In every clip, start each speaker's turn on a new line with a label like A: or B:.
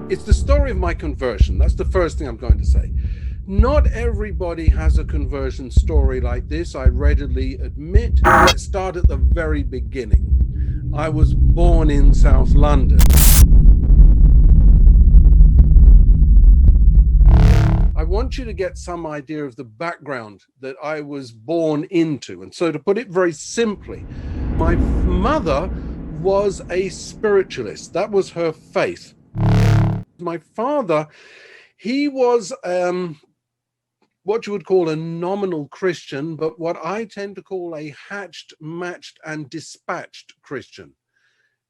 A: It's the story of my conversion. That's the first thing I'm going to say. Not everybody has a conversion story like this, I readily admit. Let's start at the very beginning. I was born in South London. I want you to get some idea of the background that I was born into. And so, to put it very simply, my mother was a spiritualist. That was her faith. My father, he was what you would call a nominal Christian, but what I tend to call a hatched, matched, and dispatched Christian.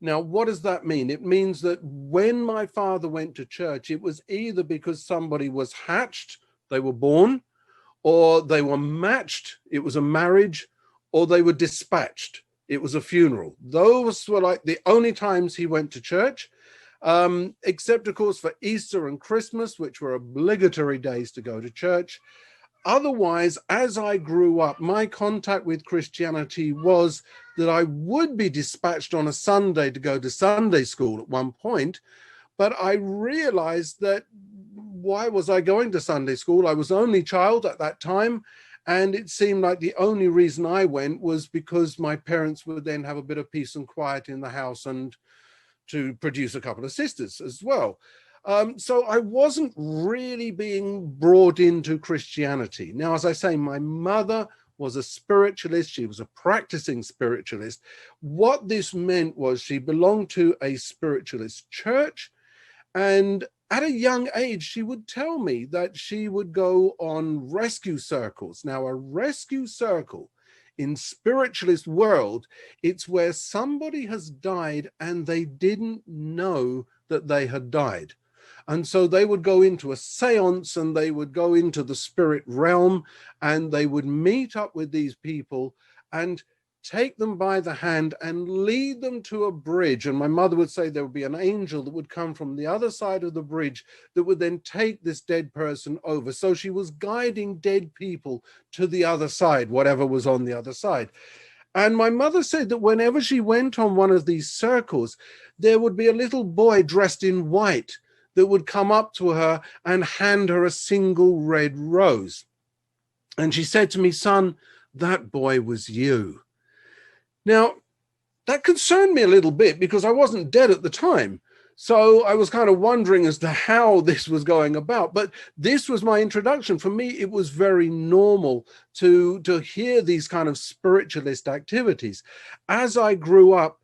A: Now, what does that mean? It means that when my father went to church, it was either because somebody was hatched, they were born, or they were matched, it was a marriage, or they were dispatched, it was a funeral. Those were like the only times he went to church. Except, of course, for Easter and Christmas, which were obligatory days to go to church. Otherwise, as I grew up, my contact with Christianity was that I would be dispatched on a Sunday to go to Sunday school at one point, but I realized that why was I going to Sunday school? I was only child at that time, and it seemed like the only reason I went was because my parents would then have a bit of peace and quiet in the house and to produce a couple of sisters as well. So I wasn't really being brought into Christianity. Now, as I say, my mother was a spiritualist. She was a practicing spiritualist. What this meant was she belonged to a spiritualist church. And at a young age, she would tell me that she would go on rescue circles. Now, a rescue circle in spiritualist world, it's where somebody has died and they didn't know that they had died. And so they would go into a seance and they would go into the spirit realm and they would meet up with these people and take them by the hand and lead them to a bridge. And my mother would say there would be an angel that would come from the other side of the bridge that would then take this dead person over. So she was guiding dead people to the other side, whatever was on the other side. And my mother said that whenever she went on one of these circles, there would be a little boy dressed in white that would come up to her and hand her a single red rose. And she said to me, "Son, that boy was you." Now, that concerned me a little bit because I wasn't dead at the time. So I was kind of wondering as to how this was going about. But this was my introduction. For me, it was very normal to hear these kind of spiritualist activities. As I grew up,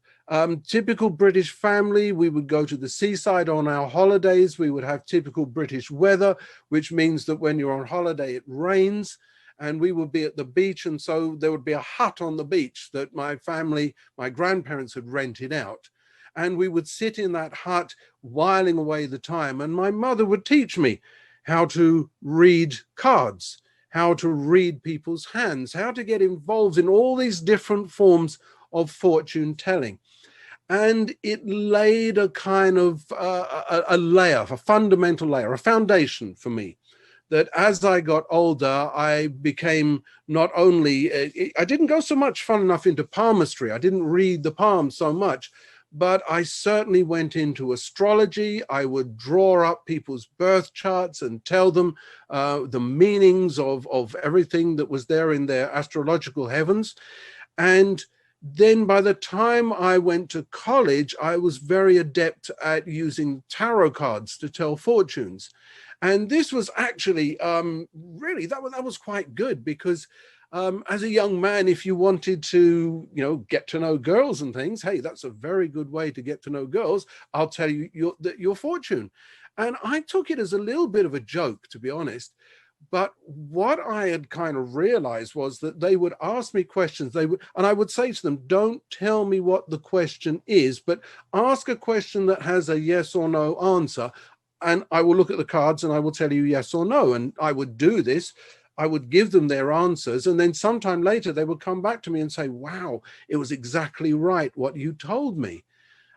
A: typical British family, we would go to the seaside on our holidays. We would have typical British weather, which means that when you're on holiday, it rains. And we would be at the beach, and so there would be a hut on the beach that my family, my grandparents had rented out. And we would sit in that hut whiling away the time. And my mother would teach me how to read cards, how to read people's hands, how to get involved in all these different forms of fortune telling. And it laid a kind of a layer, a fundamental layer, a foundation for me, that as I got older, I became not only, I didn't go so much, fun enough, into palmistry. I didn't read the palms so much, but I certainly went into astrology. I would draw up people's birth charts and tell them the meanings of everything that was there in their astrological heavens. And then by the time I went to college, I was very adept at using tarot cards to tell fortunes. And this was actually really, that was quite good because as a young man, if you wanted to, get to know girls and things, hey, that's a very good way to get to know girls. I'll tell you your fortune. And I took it as a little bit of a joke, to be honest. But what I had kind of realized was that they would ask me questions. And I would say to them, don't tell me what the question is, but ask a question that has a yes or no answer. And I will look at the cards and I will tell you yes or no. And I would do this. I would give them their answers. And then sometime later, they would come back to me and say, wow, it was exactly right what you told me.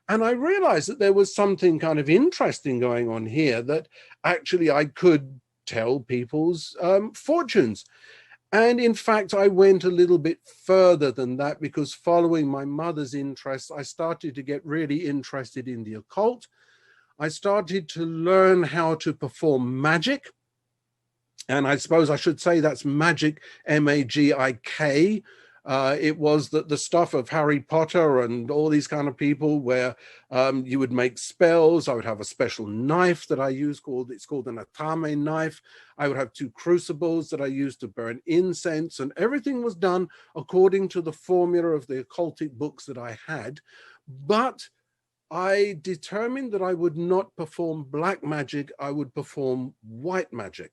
A: And I realized that there was something kind of interesting going on here, that actually I could tell people's fortunes. And in fact, I went a little bit further than that, because following my mother's interests, I started to get really interested in the occult. I started to learn how to perform magic. And I suppose I should say that's magic, M-A-G-I-K. It was the stuff of Harry Potter and all these kind of people where you would make spells. I would have a special knife that I use it's called an atame knife. I would have 2 crucibles that I used to burn incense, and everything was done according to the formula of the occultic books that I had. But I determined that I would not perform black magic, I would perform white magic.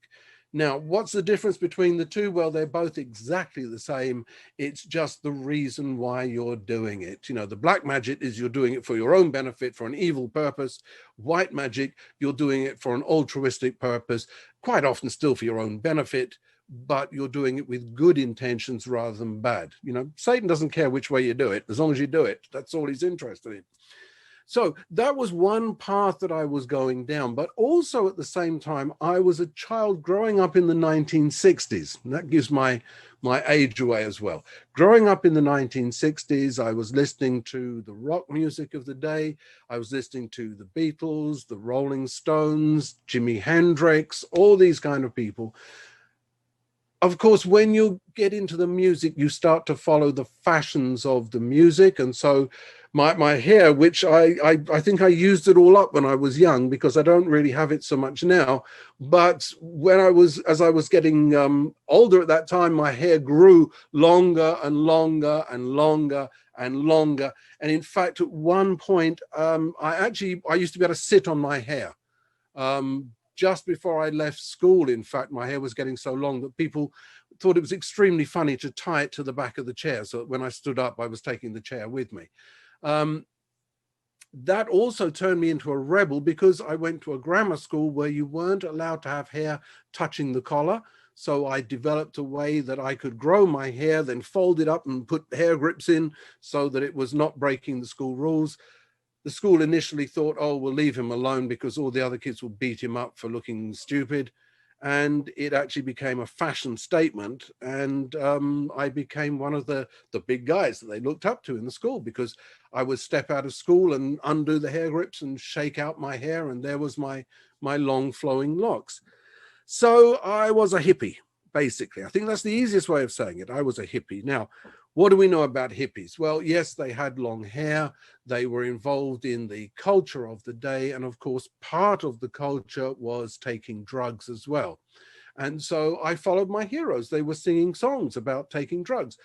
A: Now, what's the difference between the two? Well, they're both exactly the same. It's just the reason why you're doing it. You know, the black magic is you're doing it for your own benefit, for an evil purpose. White magic, you're doing it for an altruistic purpose, quite often still for your own benefit, but you're doing it with good intentions rather than bad. You know, Satan doesn't care which way you do it, as long as you do it. That's all he's interested in. So that was one path that I was going down, but also at the same time, I was a child growing up in the 1960s. And that gives my age away as well. Growing up in the 1960s, I was listening to the rock music of the day. I was listening to the Beatles, the Rolling Stones, Jimi Hendrix, all these kind of people. Of course, when you get into the music, you start to follow the fashions of the music. And so my hair, which I think I used it all up when I was young, because I don't really have it so much now. But when as I was getting older at that time, my hair grew longer and longer and longer and longer. And in fact, at one point, I used to be able to sit on my hair. Just before I left school, in fact, my hair was getting so long that people thought it was extremely funny to tie it to the back of the chair, so that when I stood up, I was taking the chair with me. That also turned me into a rebel, because I went to a grammar school where you weren't allowed to have hair touching the collar. So I developed a way that I could grow my hair, then fold it up and put hair grips in so that it was not breaking the school rules. The school initially thought, oh, we'll leave him alone because all the other kids will beat him up for looking stupid. And it actually became a fashion statement. And I became one of the big guys that they looked up to in the school, because I would step out of school and undo the hair grips and shake out my hair. And there was my long flowing locks. So I was a hippie, basically. I think that's the easiest way of saying it. I was a hippie. Now, what do we know about hippies? Well, yes, they had long hair. They were involved in the culture of the day. And of course, part of the culture was taking drugs as well. And so I followed my heroes. They were singing songs about taking drugs.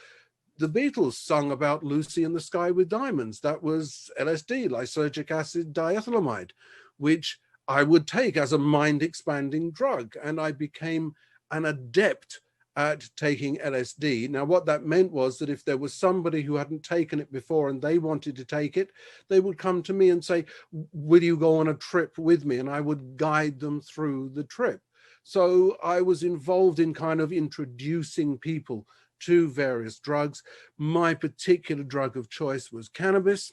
A: The Beatles sung about Lucy in the Sky with Diamonds. That was LSD, lysergic acid diethylamide, which I would take as a mind-expanding drug. And I became an adept at taking LSD. Now, what that meant was that if there was somebody who hadn't taken it before and they wanted to take it, they would come to me and say, will you go on a trip with me? And I would guide them through the trip. So I was involved in kind of introducing people to various drugs. My particular drug of choice was cannabis.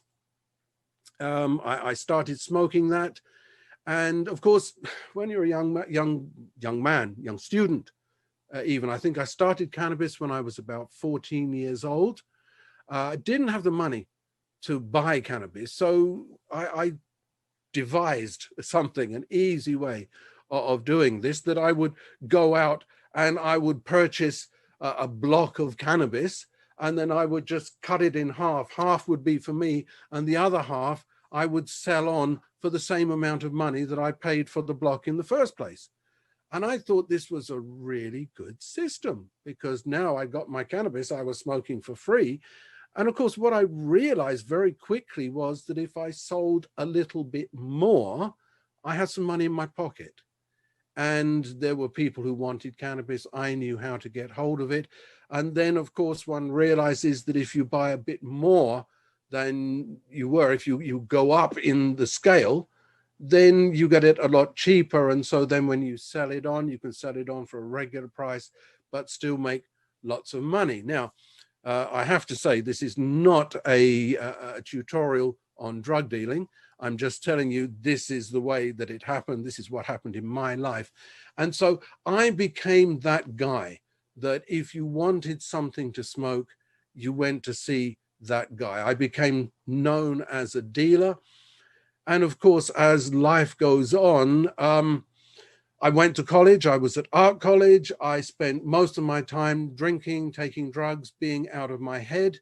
A: I started smoking that. And of course, when you're a young student, even. I think I started cannabis when I was about 14 years old. I didn't have the money to buy cannabis, so I devised something, an easy way of doing this, that I would go out and I would purchase a block of cannabis, and then I would just cut it in half. Half would be for me, and the other half I would sell on for the same amount of money that I paid for the block in the first place. And I thought this was a really good system, because now I got my cannabis, I was smoking for free. And of course, what I realized very quickly was that if I sold a little bit more, I had some money in my pocket. And there were people who wanted cannabis. I knew how to get hold of it. And then, of course, one realizes that if you buy a bit more than you were, if you go up in the scale, then you get it a lot cheaper. And so then when you sell it on, you can sell it on for a regular price, but still make lots of money. Now, I have to say, this is not a tutorial on drug dealing. I'm just telling you, this is the way that it happened. This is what happened in my life. And so I became that guy that if you wanted something to smoke, you went to see that guy. I became known as a dealer. And of course, as life goes on, I went to college. I was at art college. I spent most of my time drinking, taking drugs, being out of my head.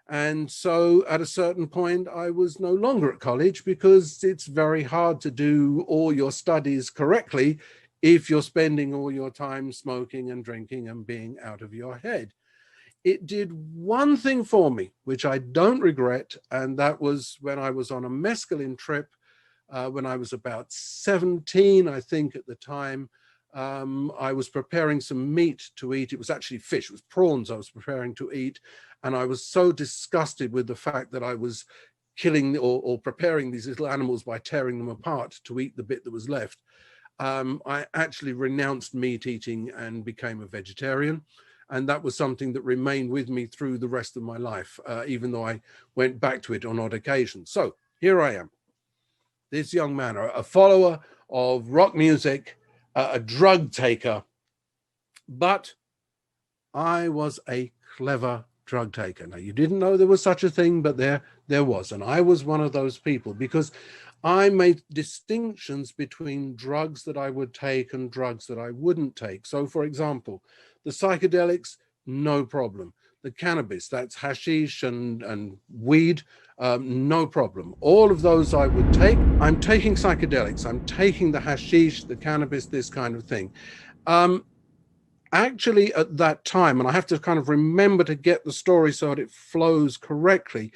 A: And so at a certain point, I was no longer at college because it's very hard to do all your studies correctly if you're spending all your time smoking and drinking and being out of your head. It did one thing for me, which I don't regret, and that was when I was on a mescaline trip when I was about 17, I think at the time. I was preparing some meat to eat. It was actually fish, it was prawns I was preparing to eat. And I was so disgusted with the fact that I was killing or preparing these little animals by tearing them apart to eat the bit that was left. I actually renounced meat eating and became a vegetarian. And that was something that remained with me through the rest of my life, even though I went back to it on odd occasions. So here I am, this young man, a follower of rock music, a drug taker, but I was a clever drug taker. Now, you didn't know there was such a thing, but there was. And I was one of those people because I made distinctions between drugs that I would take and drugs that I wouldn't take. So, for example, the psychedelics, no problem. The cannabis, that's hashish and weed, no problem. All of those I would take. I'm taking psychedelics. I'm taking the hashish, the cannabis, this kind of thing. Actually, at that time, and I have to kind of remember to get the story so that it flows correctly.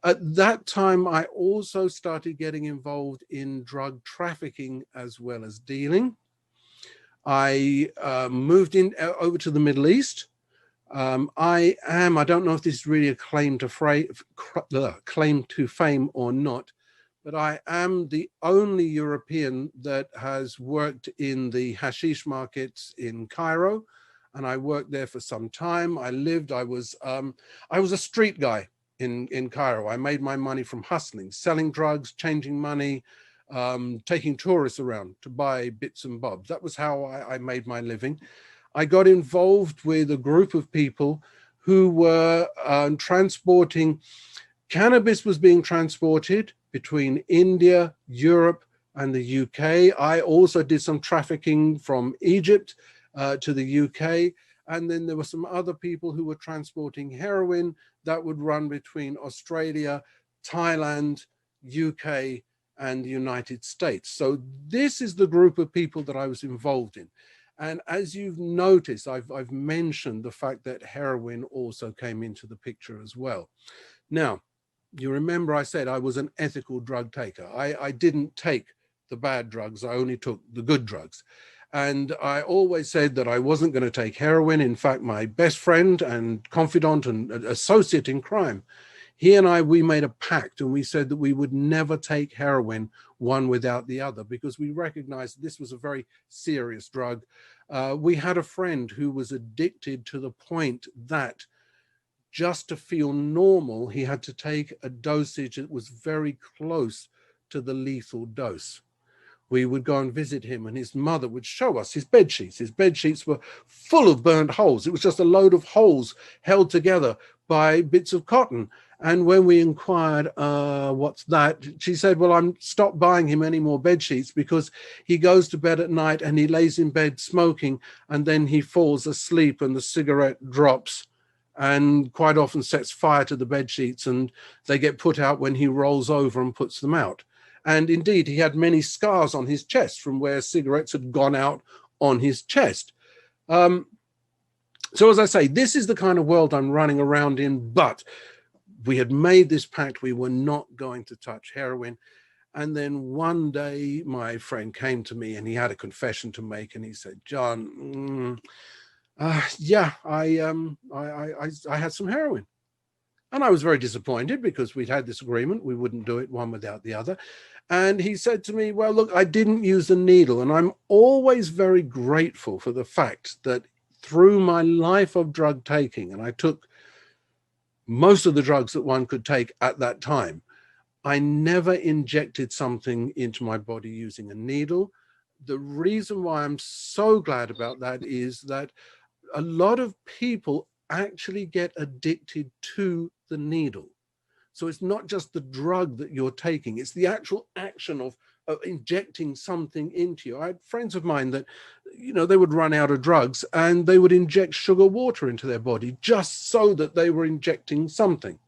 A: At that time, I also started getting involved in drug trafficking as well as dealing. I moved over to the Middle East. I don't know if this is really a claim to fame or not, but I am the only European that has worked in the hashish markets in Cairo, and I worked there for some time. I was a street guy in Cairo. I made my money from hustling, selling drugs, changing money, taking tourists around to buy bits and bobs. That was how I made my living. I got involved with a group of people who were transporting. Cannabis was being transported between India, Europe, and the UK. I also did some trafficking from Egypt to the UK. And then there were some other people who were transporting heroin that would run between Australia, Thailand, UK, and the United States. So this is the group of people that I was involved in. And as you've noticed, I've mentioned the fact that heroin also came into the picture as well. Now, you remember I said I was an ethical drug taker. I didn't take the bad drugs, I only took the good drugs. And I always said that I wasn't going to take heroin. In fact, my best friend and confidant and associate in crime, he and we made a pact, and we said that we would never take heroin one without the other because we recognized this was a very serious drug. We had a friend who was addicted to the point that just to feel normal, he had to take a dosage that was very close to the lethal dose. We would go and visit him, and his mother would show us his bed sheets. His bed sheets were full of burned holes. It was just a load of holes held together by bits of cotton. And when we inquired, what's that? She said, well, I'm stopped buying him any more bed sheets because he goes to bed at night and he lays in bed smoking, and then he falls asleep and the cigarette drops and quite often sets fire to the bed sheets, and they get put out when he rolls over and puts them out. And indeed, he had many scars on his chest from where cigarettes had gone out on his chest. So as I say, this is the kind of world I'm running around in, but we had made this pact. We were not going to touch heroin. And then one day my friend came to me and he had a confession to make. And he said, John, yeah, I had some heroin. And I was very disappointed because we'd had this agreement. We wouldn't do it one without the other. And he said to me, well, look, I didn't use a needle. And I'm always very grateful for the fact that through my life of drug taking, and I took most of the drugs that one could take at that time, I never injected something into my body using a needle. The reason why I'm so glad about that is that a lot of people actually get addicted to the needle. So it's not just the drug that you're taking, it's the actual action of injecting something into you. I had friends of mine that, you know, they would run out of drugs and they would inject sugar water into their body just so that they were injecting something.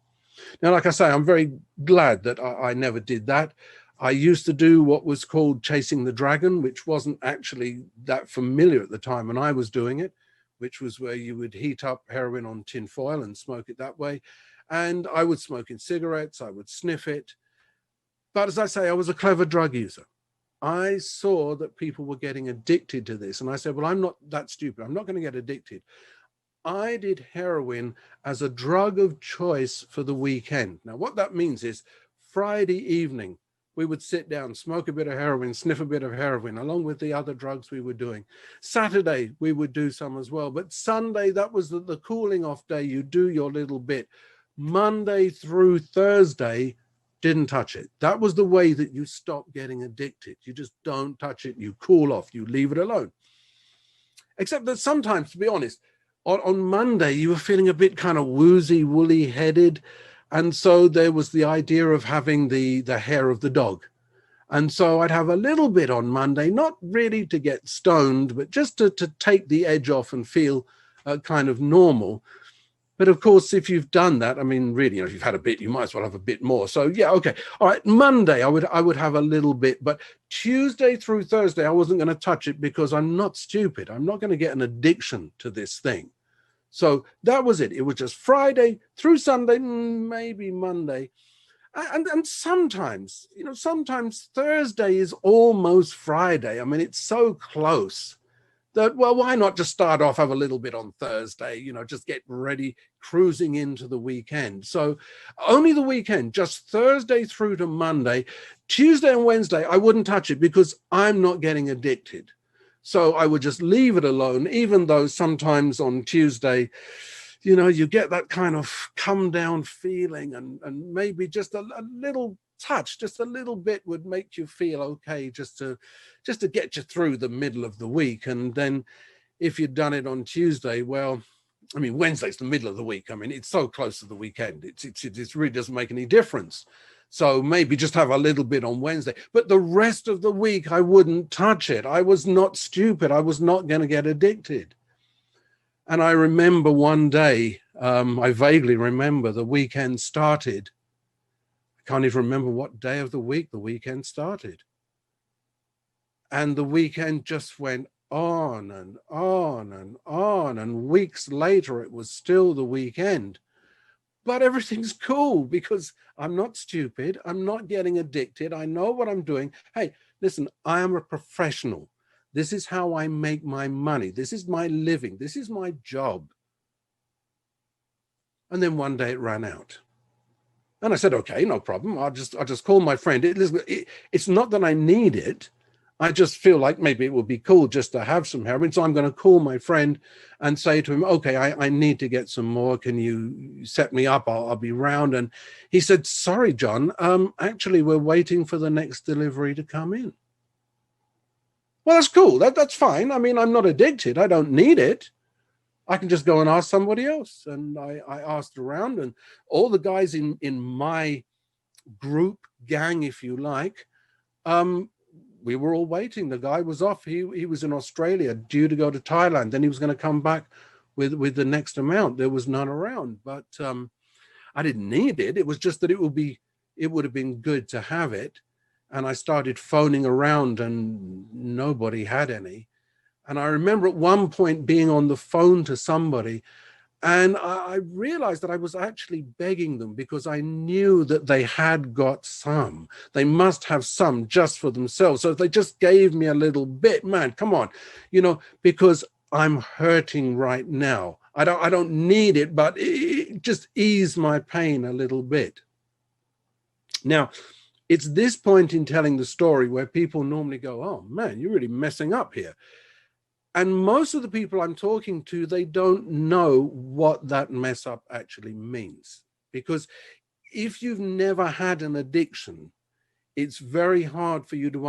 A: Now, like I say, I'm very glad that I never did that. I used to do what was called chasing the dragon, which wasn't actually that familiar at the time when I was doing it, which was where you would heat up heroin on tin foil and smoke it that way. And I would smoke in cigarettes, I would sniff it. But as I say, I was a clever drug user. I saw that people were getting addicted to this. And I said, well, I'm not that stupid. I'm not going to get addicted. I did heroin as a drug of choice for the weekend. Now, what that means is Friday evening, we would sit down, smoke a bit of heroin, sniff a bit of heroin, along with the other drugs we were doing. Saturday, we would do some as well. But Sunday, that was the cooling off day. You do your little bit. Monday through Thursday, didn't touch it. That was the way that you stop getting addicted. You just don't touch it. You cool off. You leave it alone. Except that sometimes, to be honest, on Monday, you were feeling a bit kind of woozy, woolly headed. And so there was the idea of having the hair of the dog. And so I'd have a little bit on Monday, not really to get stoned, but just to take the edge off and feel kind of normal. But of course, if you've done that, I mean, really, you know, if you've had a bit, you might as well have a bit more. So yeah, okay. All right, Monday, I would have a little bit, but Tuesday through Thursday, I wasn't going to touch it because I'm not stupid. I'm not going to get an addiction to this thing. So that was it. It was just Friday through Sunday, maybe Monday. And sometimes, you know, sometimes Thursday is almost Friday. I mean, it's so close that, well, why not just start off, have a little bit on Thursday, you know, just get ready, cruising into the weekend. So only the weekend, just Thursday through to Monday. Tuesday and Wednesday, I wouldn't touch it because I'm not getting addicted. So I would just leave it alone, even though sometimes on Tuesday, you know, you get that kind of come down feeling and maybe just a little touch, just a little bit would make you feel okay, just to get you through the middle of the week. And then if you'd done it on Tuesday, well, I mean, Wednesday's the middle of the week. I mean, it's so close to the weekend. It really doesn't make any difference. So maybe just have a little bit on Wednesday, but the rest of the week, I wouldn't touch it. I was not stupid. I was not going to get addicted. And I remember one day, I vaguely remember the weekend started. I can't even remember what day of the week the weekend started. And the weekend just went on and on and on. And weeks later, it was still the weekend. But everything's cool because I'm not stupid. I'm not getting addicted. I know what I'm doing. Hey, listen, I am a professional. This is how I make my money. This is my living. This is my job. And then one day it ran out. And I said, okay, no problem. I'll just call my friend. It's not that I need it. I just feel like maybe it would be cool just to have some heroin. So I'm going to call my friend and say to him, okay, I need to get some more. Can you set me up? I'll be round. And he said, sorry, John, actually, we're waiting for the next delivery to come in. Well, that's cool. That's fine. I mean, I'm not addicted. I don't need it. I can just go and ask somebody else. And I asked around, and all the guys in my group, gang, if you like, we were all waiting. The guy was off. He was in Australia, due to go to Thailand. Then he was going to come back with the next amount. There was none around, but I didn't need it. It was just that it would have been good to have it. And I started phoning around, and nobody had any. And I remember at one point being on the phone to somebody, and I realized that I was actually begging them because I knew that they had got some. They must have some just for themselves. So if they just gave me a little bit, man, come on, you know, because I'm hurting right now. I don't need it, but it just ease my pain a little bit. Now, it's this point in telling the story where people normally go, oh man, you're really messing up here. And most of the people I'm talking to, they don't know what that mess up actually means. Because if you've never had an addiction, it's very hard for you to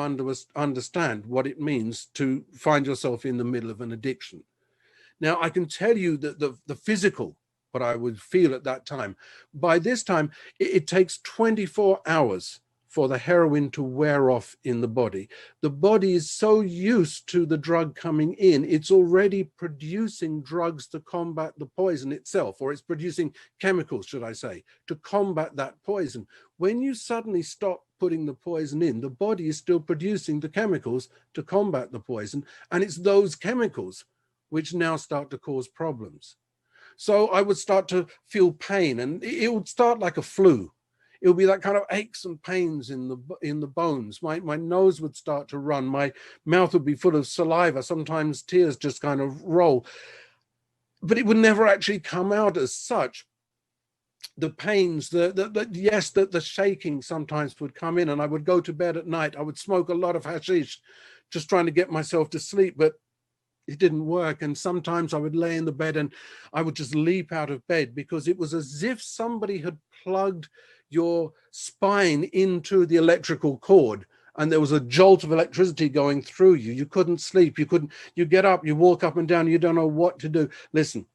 A: understand what it means to find yourself in the middle of an addiction. Now, I can tell you that the physical what I would feel at that time. By this time, it takes 24 hours for the heroin to wear off in the body. The body is so used to the drug coming in, it's already producing drugs to combat the poison itself, or it's producing chemicals, should I say, to combat that poison. When you suddenly stop putting the poison in, the body is still producing the chemicals to combat the poison, and it's those chemicals which now start to cause problems. So I would start to feel pain, and it would start like a flu. It would be that kind of aches and pains in the bones. My nose would start to run. My mouth would be full of saliva. Sometimes tears just kind of roll. But it would never actually come out as such. The pains, the shaking sometimes would come in, and I would go to bed at night. I would smoke a lot of hashish, just trying to get myself to sleep, but it didn't work. And sometimes I would lay in the bed and I would just leap out of bed, because it was as if somebody had plugged your spine into the electrical cord, and there was a jolt of electricity going through you. You couldn't sleep. You get up, you walk up and down, you don't know what to do. Listen,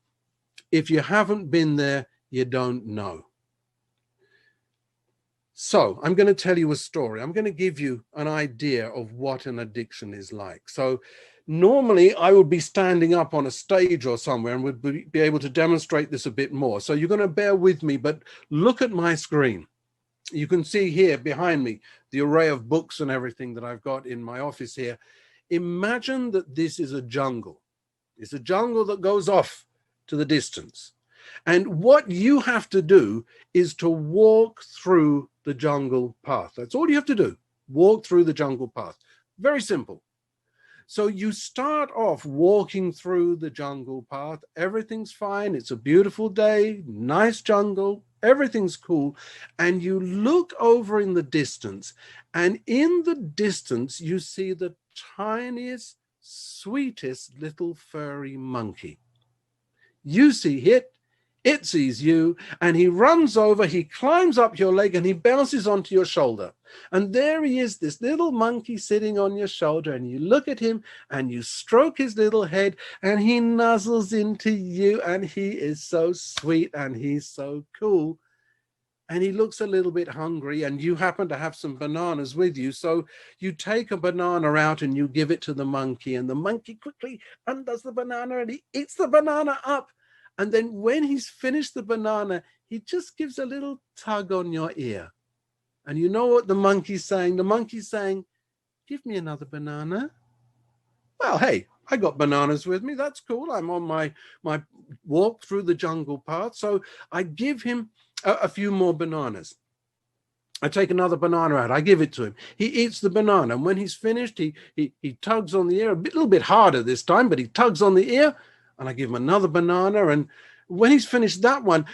A: if you haven't been there, you don't know. So I'm going to tell you a story. I'm going to give you an idea of what an addiction is like. So normally I would be standing up on a stage or somewhere and would be able to demonstrate this a bit more. So you're going to bear with me, but look at my screen. You can see here behind me the array of books and everything that I've got in my office here. Imagine that this is a jungle. It's a jungle that goes off to the distance. And what you have to do is to walk through the jungle path. That's all you have to do. Walk through the jungle path. Very simple. So you start off walking through the jungle path. Everything's fine. It's a beautiful day, nice jungle. Everything's cool. And you look over in the distance, and in the distance, you see the tiniest, sweetest little furry monkey. You see it sees you, and he runs over, he climbs up your leg, and he bounces onto your shoulder. And there he is, this little monkey sitting on your shoulder, and you look at him, and you stroke his little head, and he nuzzles into you, and he is so sweet, and he's so cool. And he looks a little bit hungry, and you happen to have some bananas with you. So you take a banana out and you give it to the monkey, and the monkey quickly undoes the banana and he eats the banana up. And then when he's finished the banana, he just gives a little tug on your ear. And you know what the monkey's saying? The monkey's saying, "Give me another banana." Well, hey, I got bananas with me. That's cool. I'm on my walk through the jungle path. So I give him a few more bananas. I take another banana out. I give it to him. He eats the banana. And when he's finished, he tugs on the ear, a little bit harder this time, but he tugs on the ear. And I give him another banana. And when he's finished that one,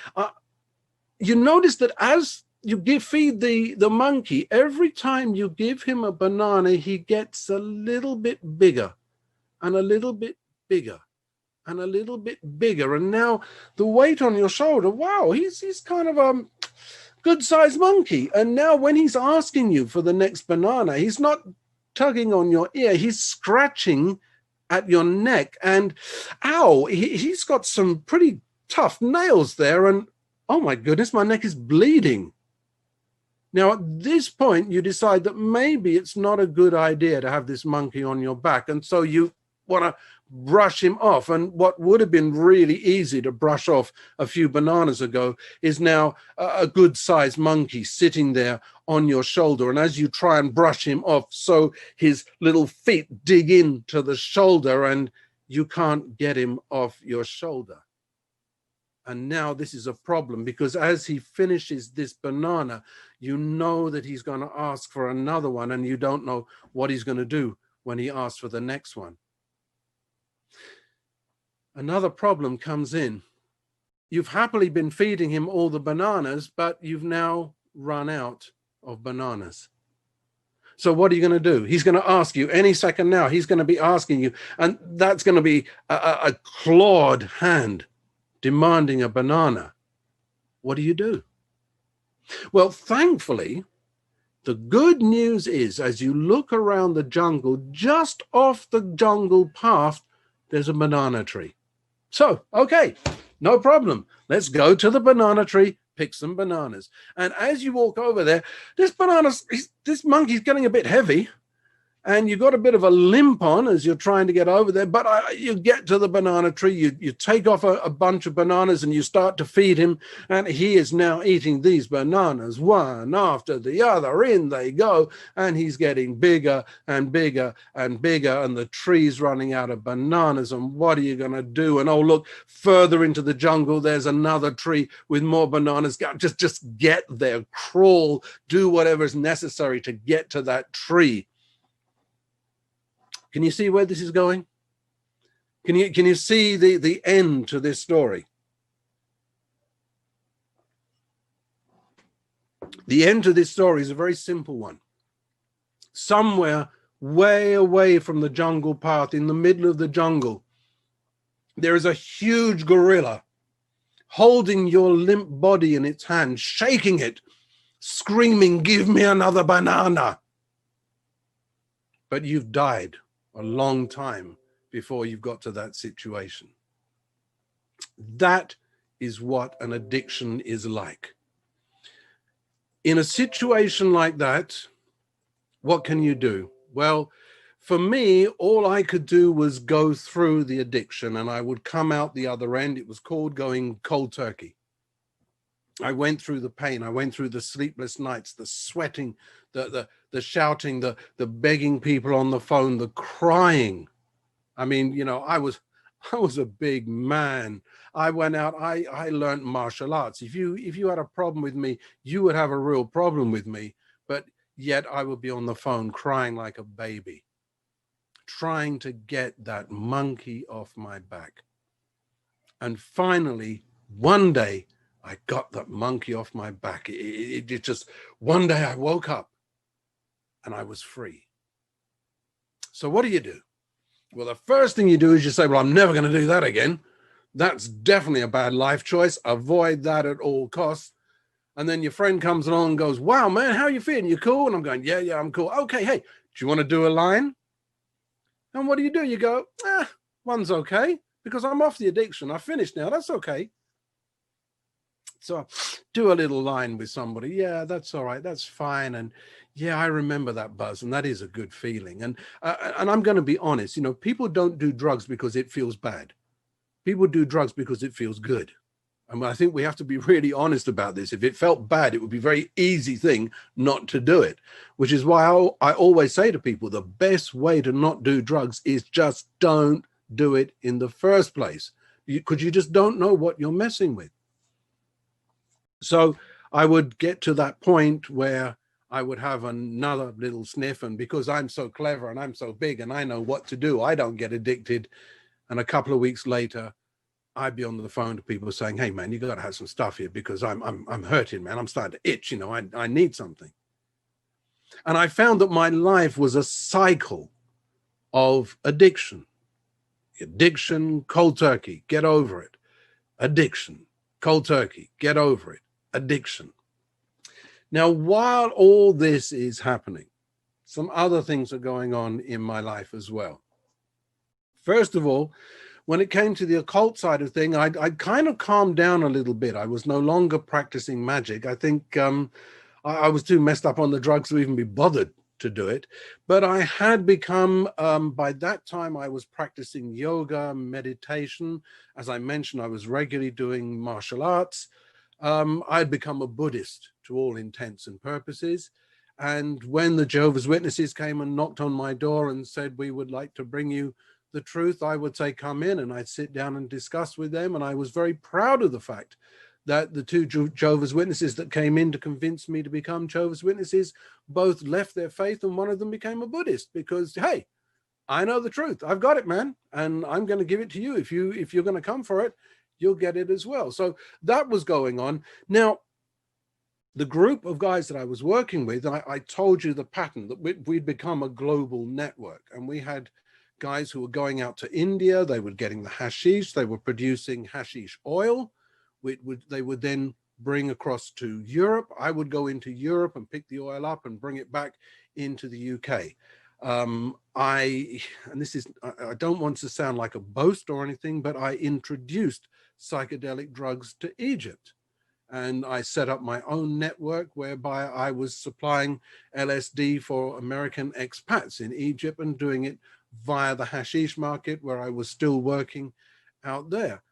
A: you notice that as you feed the monkey, every time you give him a banana, he gets a little bit bigger and a little bit bigger and a little bit bigger. And now the weight on your shoulder, wow, he's kind of a good-sized monkey. And now when he's asking you for the next banana, he's not tugging on your ear, he's scratching at your neck. And ow, he's got some pretty tough nails there. And oh my goodness, my neck is bleeding. Now, at this point, you decide that maybe it's not a good idea to have this monkey on your back. And so you want to brush him off. And what would have been really easy to brush off a few bananas ago is now a good-sized monkey sitting there on your shoulder. And as you try and brush him off, so his little feet dig into the shoulder and you can't get him off your shoulder. And now this is a problem, because as he finishes this banana, you know that he's going to ask for another one, and you don't know what he's going to do when he asks for the next one. Another problem comes in. You've happily been feeding him all the bananas, but you've now run out of bananas. So what are you going to do? He's going to ask you any second now. He's going to be asking you, and that's going to be a clawed hand demanding a banana. What do you do? Well, thankfully, the good news is, as you look around the jungle, just off the jungle path, there's a banana tree. So, okay, No problem. Let's go to the banana tree, pick some bananas. And as you walk over there, this monkey's getting a bit heavy. And you got a bit of a limp on as you're trying to get over there. But you get to the banana tree, you take off a bunch of bananas and you start to feed him. And he is now eating these bananas one after the other. In they go. And he's getting bigger and bigger and bigger. And the tree's running out of bananas. And what are you going to do? And oh, look, further into the jungle, there's another tree with more bananas. Just get there, crawl, do whatever is necessary to get to that tree. Can you see where this is going? Can you see the end to this story? The end to this story is a very simple one. Somewhere way away from the jungle path, in the middle of the jungle, there is a huge gorilla holding your limp body in its hand, shaking it, screaming, "Give me another banana." But you've died a long time before you've got to that situation. That is what an addiction is like. In a situation like that, what can you do? Well, for me, all I could do was go through the addiction and I would come out the other end. It was called going cold turkey. I went through the pain. I went through the sleepless nights, the sweating, the shouting, the begging people on the phone, the crying. I mean, you know, I was a big man. I went out, I learned martial arts. If you had a problem with me, you would have a real problem with me. But yet I would be on the phone crying like a baby, trying to get that monkey off my back. And finally, one day, I got that monkey off my back. It just, one day I woke up and I was free. So what do? Well, the first thing you do is you say, well, I'm never going to do that again. That's definitely a bad life choice. Avoid that at all costs. And then your friend comes along and goes, wow, man, how are you feeling? You cool? And I'm going, yeah, I'm cool. Okay, hey, do you want to do a line? And what do? You go, one's okay, because I'm off the addiction. I finished now. That's okay. So I do a little line with somebody. Yeah, that's all right. That's fine. And yeah, I remember that buzz. And that is a good feeling. And I'm going to be honest, you know, people don't do drugs because it feels bad. People do drugs because it feels good. And I think we have to be really honest about this. If it felt bad, it would be a very easy thing not to do it, which is why I always say to people, the best way to not do drugs is just don't do it in the first place, because you just don't know what you're messing with. So I would get to that point where I would have another little sniff, and because I'm so clever and I'm so big and I know what to do, I don't get addicted. And a couple of weeks later, I'd be on the phone to people saying, hey man, you got to have some stuff here because I'm hurting, man. I'm starting to itch, you know, I need something. And I found that my life was a cycle of addiction. Addiction, cold turkey, get over it. Addiction, cold turkey, get over it. Addiction. Now, while all this is happening, some other things are going on in my life as well. First of all, when it came to the occult side of thing, I'd kind of calmed down a little bit. I was no longer practicing magic. I think I was too messed up on the drugs to even be bothered to do it. But I had become, by that time, I was practicing yoga, meditation. As I mentioned, I was regularly doing martial arts. I'd become a Buddhist to all intents and purposes. And when the Jehovah's Witnesses came and knocked on my door and said, we would like to bring you the truth, I would say, come in, and I'd sit down and discuss with them. And I was very proud of the fact that the two Jehovah's Witnesses that came in to convince me to become Jehovah's Witnesses both left their faith, and one of them became a Buddhist, because, hey, I know the truth. I've got it, man. And I'm going to give it to you. If you're going to come for it, you'll get it as well. So that was going on. Now, the group of guys that I was working with, I told you the pattern that we'd become a global network, and we had guys who were going out to India. They were getting the hashish. They were producing hashish oil. They would then bring across to Europe. I would go into Europe and pick the oil up and bring it back into the UK. I don't want to sound like a boast or anything, but I introduced psychedelic drugs to Egypt. And I set up my own network whereby I was supplying LSD for American expats in Egypt and doing it via the hashish market where I was still working out there.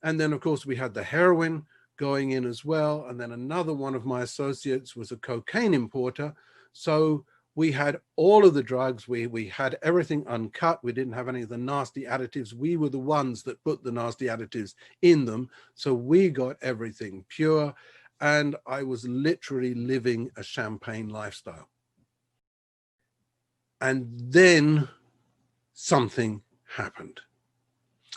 A: And then, of course, we had the heroin going in as well. And then another one of my associates was a cocaine importer. So we had all of the drugs. We had everything uncut. We didn't have any of the nasty additives. We were the ones that put the nasty additives in them. So we got everything pure. And I was literally living a champagne lifestyle. And then something happened.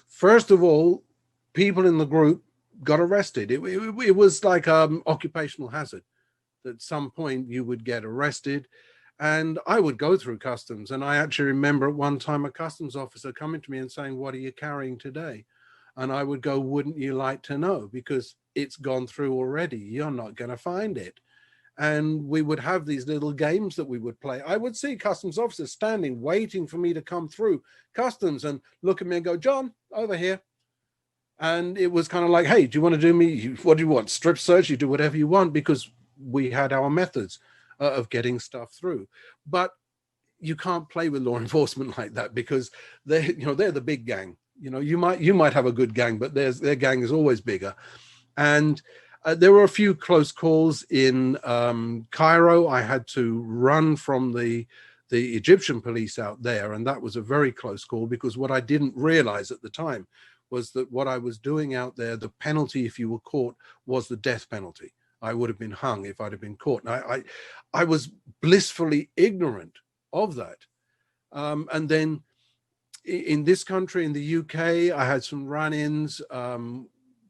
A: First of all, people in the group got arrested. It was like occupational hazard. At some point you would get arrested, and I would go through customs. And I actually remember at one time a customs officer coming to me and saying, "What are you carrying today?" And I would go, "Wouldn't you like to know? Because it's gone through already. You're not going to find it." And we would have these little games that we would play. I would see customs officers standing, waiting for me to come through customs and look at me and go, "John, over here." And it was kind of like, "Hey, do you want to do me? What do you want? Strip search? You do whatever you want," because we had our methods of getting stuff through. But you can't play with law enforcement like that, because they're the big gang. You might have a good gang, but their gang is always bigger. And there were a few close calls in Cairo. I had to run from the Egyptian police out there, and that was a very close call, because what I didn't realize at the time was that what I was doing out there, the penalty if you were caught was the death penalty. I would have been hung if I'd have been caught. And I was blissfully ignorant of that. And then in this country, in the UK, I had some run-ins.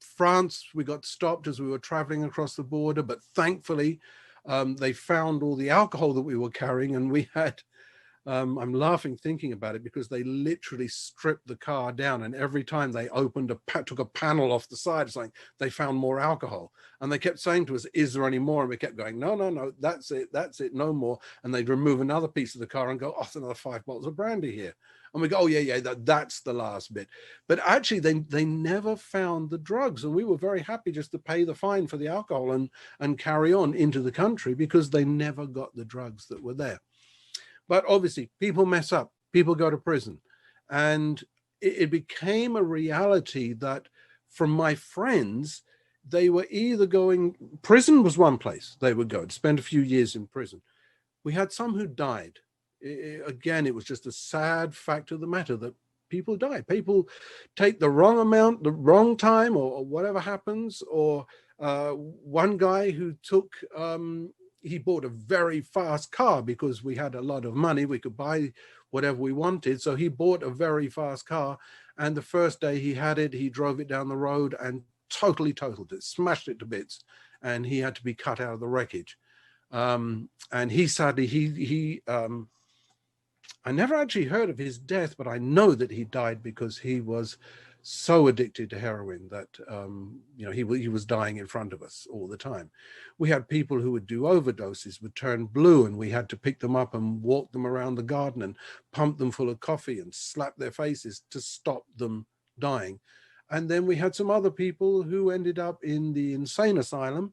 A: France, we got stopped as we were traveling across the border, but thankfully they found all the alcohol that we were carrying, and we had, I'm laughing thinking about it, because they literally stripped the car down, and every time they took a panel off the side, it's like they found more alcohol. And they kept saying to us, "Is there any more?" And we kept going, no, that's it, no more. And they'd remove another piece of the car and go, "Oh, another 5 bottles of brandy here." And we go, "Oh yeah, that's the last bit." But actually they never found the drugs, and we were very happy just to pay the fine for the alcohol and carry on into the country, because they never got the drugs that were there. But obviously people mess up, people go to prison. And it became a reality that from my friends, they were either prison was one place they would go to spend a few years in prison. We had some who died. Again, it was just a sad fact of the matter that people die. People take the wrong amount, the wrong time, or whatever happens. Or one guy who took, he bought a very fast car because we had a lot of money. We could buy whatever we wanted. So he bought a very fast car. And the first day he had it, he drove it down the road and totally totaled it, smashed it to bits. And he had to be cut out of the wreckage. And he sadly, I never actually heard of his death, but I know that he died because he was so addicted to heroin that he was dying in front of us all the time. We had people who would do overdoses, would turn blue, and we had to pick them up and walk them around the garden and pump them full of coffee and slap their faces to stop them dying. And then we had some other people who ended up in the insane asylum.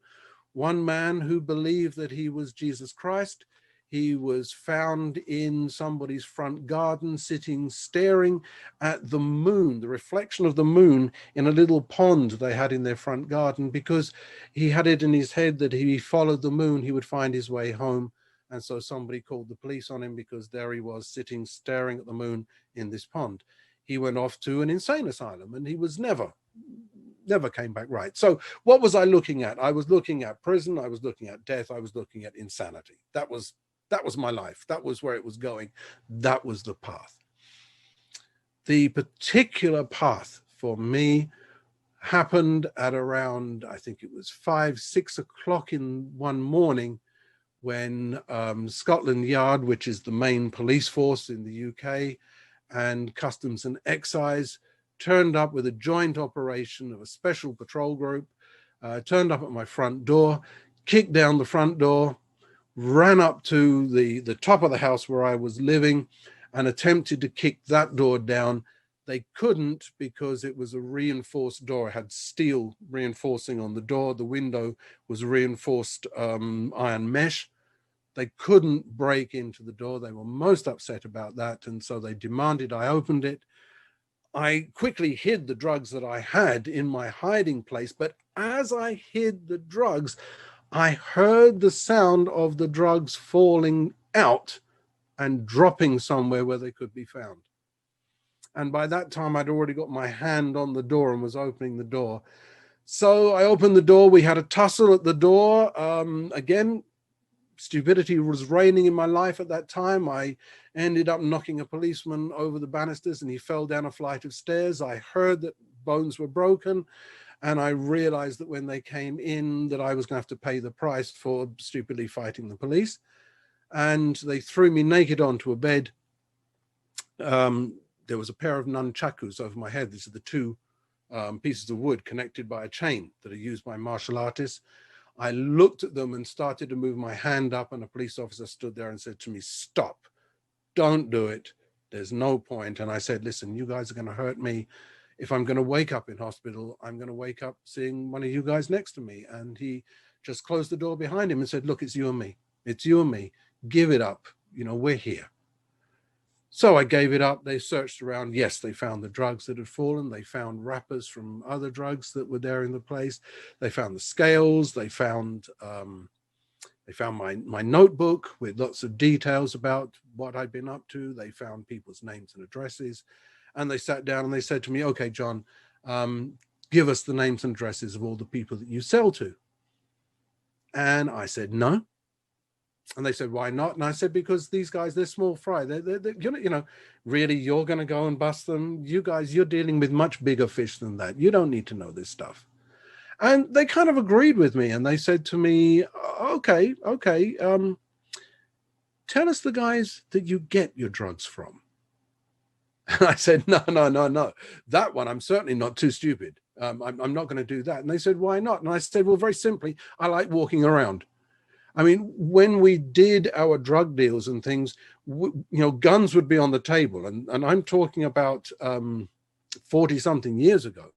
A: One man who believed that he was Jesus Christ. He was found in somebody's front garden, sitting, staring at the moon, the reflection of the moon in a little pond they had in their front garden, because he had it in his head that if he followed the moon, he would find his way home. And so somebody called the police on him, because there he was sitting, staring at the moon in this pond. He went off to an insane asylum, and he was never came back right. So what was I looking at? I was looking at prison. I was looking at death. I was looking at insanity. That was my life. That was where it was going. That was the path. The particular path for me happened at around, I think it was 5, 6 o'clock in one morning, when Scotland Yard, which is the main police force in the UK, and Customs and Excise turned up with a joint operation of a special patrol group, turned up at my front door, kicked down the front door, ran up to the top of the house where I was living, and attempted to kick that door down, They couldn't because it was a reinforced door. It had steel reinforcing on the door. The window was reinforced iron mesh. They couldn't break into the door. They were most upset about that. And so they demanded I opened it. I quickly hid the drugs that I had in my hiding place. But as I hid the drugs, I heard the sound of the drugs falling out and dropping somewhere where they could be found. And by that time, I'd already got my hand on the door and was opening the door. So I opened the door. We had a tussle at the door. Again, stupidity was reigning in my life at that time. I ended up knocking a policeman over the banisters and he fell down a flight of stairs. I heard that bones were broken. And I realized that when they came in that I was going to have to pay the price for stupidly fighting the police. And they threw me naked onto a bed. There was a pair of nunchakus over my head. These are the two pieces of wood connected by a chain that are used by martial artists. I looked at them and started to move my hand up, and a police officer stood there and said to me, "Stop, don't do it. There's no point." And I said, "Listen, you guys are going to hurt me. If I'm going to wake up in hospital, I'm going to wake up seeing one of you guys next to me." And he just closed the door behind him and said, "Look, it's you and me. It's you and me. Give it up. You know, we're here." So I gave it up. They searched around. Yes, they found the drugs that had fallen. They found wrappers from other drugs that were there in the place. They found the scales. They found my notebook with lots of details about what I'd been up to. They found people's names and addresses. And they sat down and they said to me, "Okay, John, give us the names and addresses of all the people that you sell to." And I said, "No." And they said, "Why not?" And I said, "Because these guys, they're small fry. They're you know, really, you're going to go and bust them? You guys, you're dealing with much bigger fish than that. You don't need to know this stuff." And they kind of agreed with me. And they said to me, okay, tell us the guys that you get your drugs from." And I said, no. That one, I'm certainly not too stupid. I'm not going to do that. And they said, "Why not?" And I said, "Well, very simply, I like walking around. I mean, when we did our drug deals and things, you know, guns would be on the table. And I'm talking about 40 something years ago.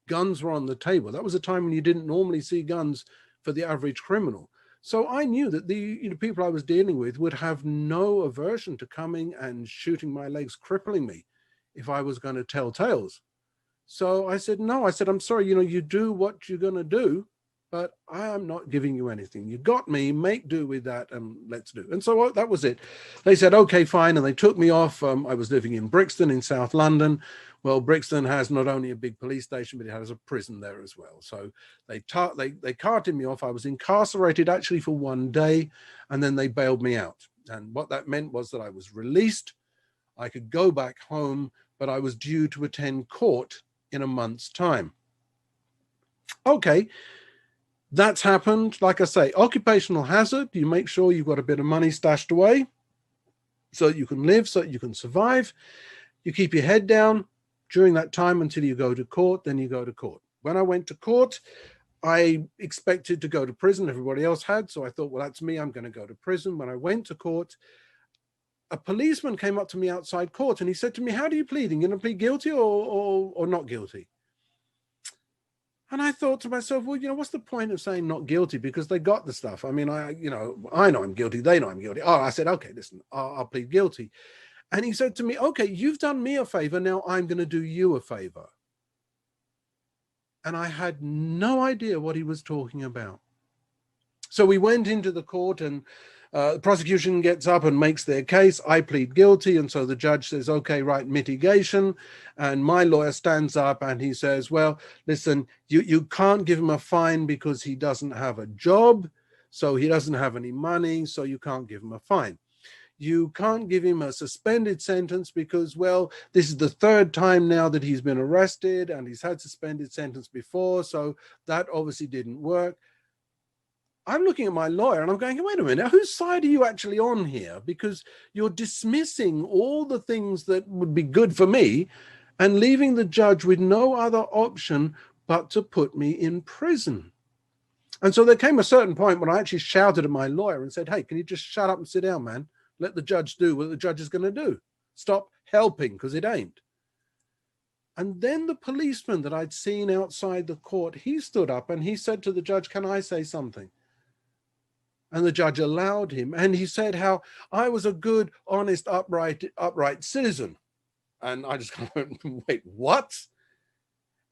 A: Guns were on the table. That was a time when you didn't normally see guns for the average criminal. So I knew that the people I was dealing with would have no aversion to coming and shooting my legs, crippling me if I was going to tell tales. So I said, "No," I said, "I'm sorry, you know, you do what you're going to do, but I am not giving you anything. You got me, make do with that, and let's do." And so that was it. They said, "Okay, fine." And they took me off. I was living in Brixton in South London. Well, Brixton has not only a big police station, but it has a prison there as well. So they carted me off. I was incarcerated actually for 1 day, and then they bailed me out. And what that meant was that I was released. I could go back home, but I was due to attend court in a month's time. Okay. That's happened. Like I say, occupational hazard. You make sure you've got a bit of money stashed away so that you can live, so that you can survive. You keep your head down during that time until you go to court. Then you go to court. When I went to court, I expected to go to prison. Everybody else had. So I thought, well, that's me. I'm going to go to prison. When I went to court, a policeman came up to me outside court and he said to me, "How do you plead? Are you going to plead guilty or not guilty?" And I thought to myself, well, you know, what's the point of saying not guilty? Because they got the stuff. I mean, I know I'm guilty. They know I'm guilty. Oh, I said, "Okay, listen, I'll plead guilty." And he said to me, "Okay, you've done me a favor. Now I'm going to do you a favor." And I had no idea what he was talking about. So we went into the court and the prosecution gets up and makes their case. I plead guilty. And so the judge says, "Okay, right, mitigation." And my lawyer stands up and he says, "Well, listen, you can't give him a fine because he doesn't have a job. So he doesn't have any money. So you can't give him a fine. You can't give him a suspended sentence because, well, this is the third time now that he's been arrested and he's had suspended sentence before. So that obviously didn't work." I'm looking at my lawyer and I'm going, wait a minute, whose side are you actually on here? Because you're dismissing all the things that would be good for me and leaving the judge with no other option but to put me in prison. And so there came a certain point when I actually shouted at my lawyer and said, "Hey, can you just shut up and sit down, man? Let the judge do what the judge is going to do. Stop helping, because it ain't." And then the policeman that I'd seen outside the court, he stood up and he said to the judge, "Can I say something?" And the judge allowed him. And he said how I was a good, honest, upright citizen. And I just kind of went, wait, what?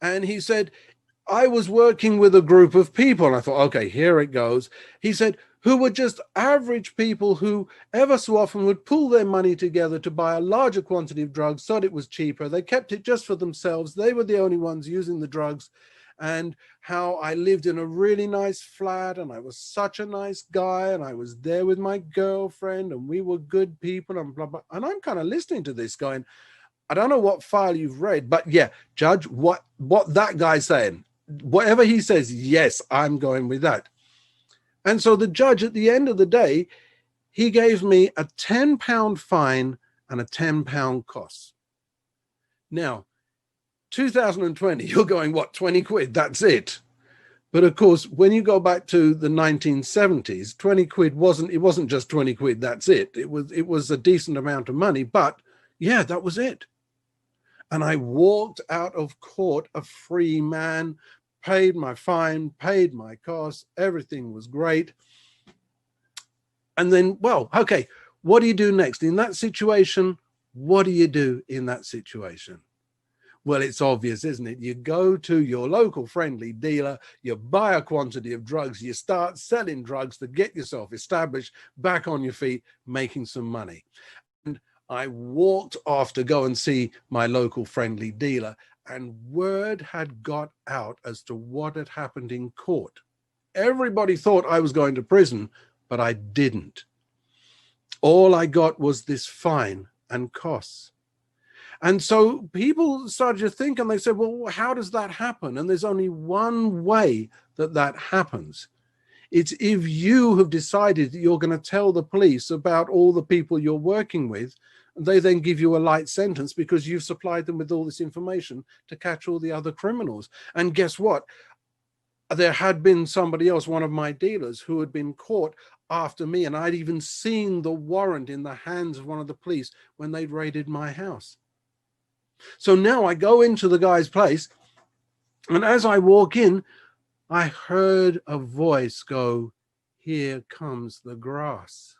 A: And he said, I was working with a group of people. And I thought, okay, here it goes. He said, who were just average people who ever so often would pull their money together to buy a larger quantity of drugs so that it was cheaper. They kept it just for themselves. They were the only ones using the drugs. And how I lived in a really nice flat and I was such a nice guy and I was there with my girlfriend and we were good people and blah, blah. And I'm kind of listening to this going, I don't know what file you've read, but yeah, Judge, what that guy's saying, whatever he says, yes, I'm going with that. And so the judge at the end of the day, he gave me a £10 fine and a £10 cost. Now, 2020, you're going, what, 20 quid? That's it. But of course, when you go back to the 1970s, 20 quid wasn't just 20 quid, that's it. It was a decent amount of money, but yeah, that was it. And I walked out of court a free man, paid my fine, paid my costs, everything was great. And then, well, okay, what do you do next? In that situation, what do you do in that situation? Well, it's obvious, isn't it? You go to your local friendly dealer, you buy a quantity of drugs, you start selling drugs to get yourself established, back on your feet, making some money. And I walked off to go and see my local friendly dealer, and word had got out as to what had happened in court. Everybody thought I was going to prison, but I didn't. All I got was this fine and costs. And so people started to think, and they said, well, how does that happen? And there's only one way that that happens. It's if you have decided that you're going to tell the police about all the people you're working with, they then give you a light sentence because you've supplied them with all this information to catch all the other criminals. And guess what? There had been somebody else, one of my dealers, who had been caught after me, and I'd even seen the warrant in the hands of one of the police when they'd raided my house. So now I go into the guy's place, and as I walk in, I heard a voice go, "Here comes the grass."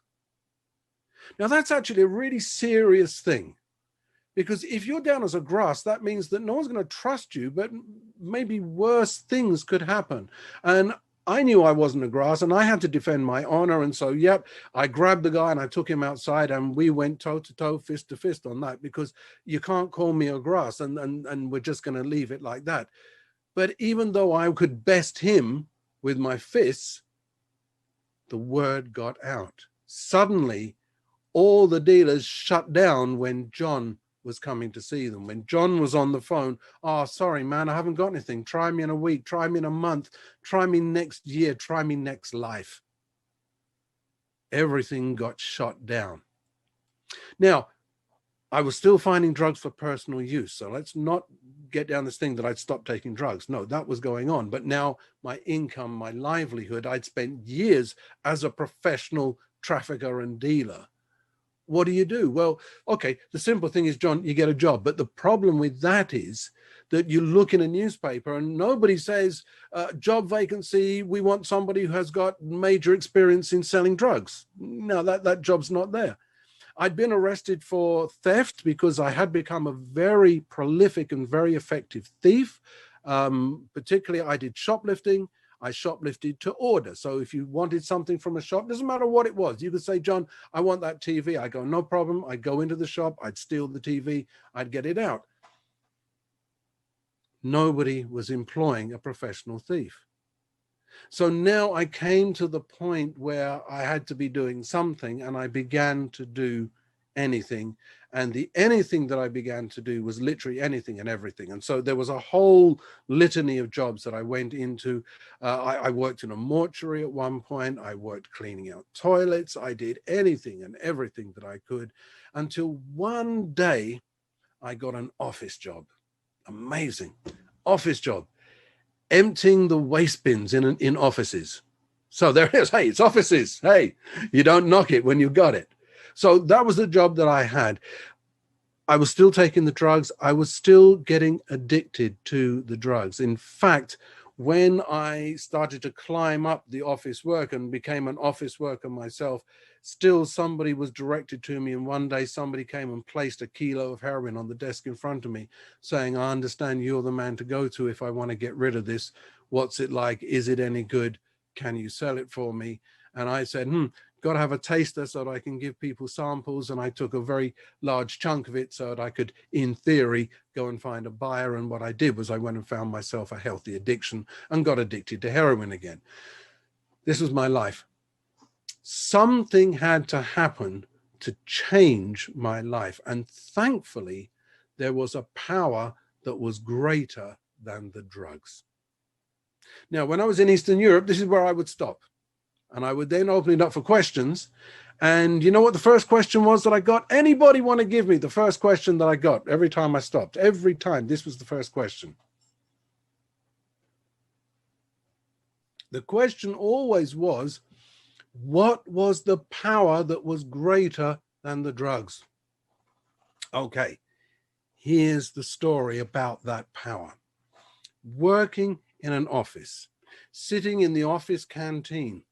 A: Now that's actually a really serious thing, because if you're down as a grass, that means that no one's going to trust you, but maybe worse things could happen. And I knew I wasn't a grass and I had to defend my honor. And so, yep, I grabbed the guy and I took him outside and we went toe to toe, fist to fist on that, because you can't call me a grass and we're just going to leave it like that. But even though I could best him with my fists, the word got out. Suddenly, all the dealers shut down when John was coming to see them. When John was on the phone, "Oh, sorry, man, I haven't got anything. Try me in a week, try me in a month, try me next year, try me next life." Everything got shut down. Now, I was still finding drugs for personal use. So let's not get down this thing that I'd stopped taking drugs. No, that was going on. But now my income, my livelihood, I'd spent years as a professional trafficker and dealer. What do you do? Well, okay, the simple thing is, John, you get a job. But the problem with that is that you look in a newspaper and nobody says, job vacancy, we want somebody who has got major experience in selling drugs. No, that job's not there. I'd been arrested for theft because I had become a very prolific and very effective thief. Particularly, I did shoplifting. I shoplifted to order. So if you wanted something from a shop, doesn't matter what it was, you could say, "John, I want that TV." I go, "No problem." I'd go into the shop, I'd steal the TV, I'd get it out. Nobody was employing a professional thief. So now I came to the point where I had to be doing something, and I began to do anything. And the anything that I began to do was literally anything and everything. And so there was a whole litany of jobs that I went into. I worked in a mortuary at one point. I worked cleaning out toilets. I did anything and everything that I could, until one day I got an office job. Amazing office job, emptying the waste bins in offices. So there it is. Hey, it's offices. Hey, you don't knock it when you got it. So that was the job that I had. I was still taking the drugs. I was still getting addicted to the drugs. In fact, when I started to climb up the office work and became an office worker myself, still somebody was directed to me. And one day somebody came and placed a kilo of heroin on the desk in front of me, saying, I understand you're the man to go to if I want to get rid of this. What's it like? Is it any good? Can you sell it for me? And I said, got to have a taster so that I can give people samples. And I took a very large chunk of it so that I could, in theory, go and find a buyer. And what I did was I went and found myself a healthy addiction and got addicted to heroin again. This was my life. Something had to happen to change my life. And thankfully, there was a power that was greater than the drugs. Now, when I was in Eastern Europe, this is where I would stop. And I would then open it up for questions. And you know what the first question was that I got? Anybody want to give me the first question that I got every time I stopped? Every time, this was the first question. The question always was, what was the power that was greater than the drugs? Okay, here's the story about that power. Working in an office, sitting in the office canteen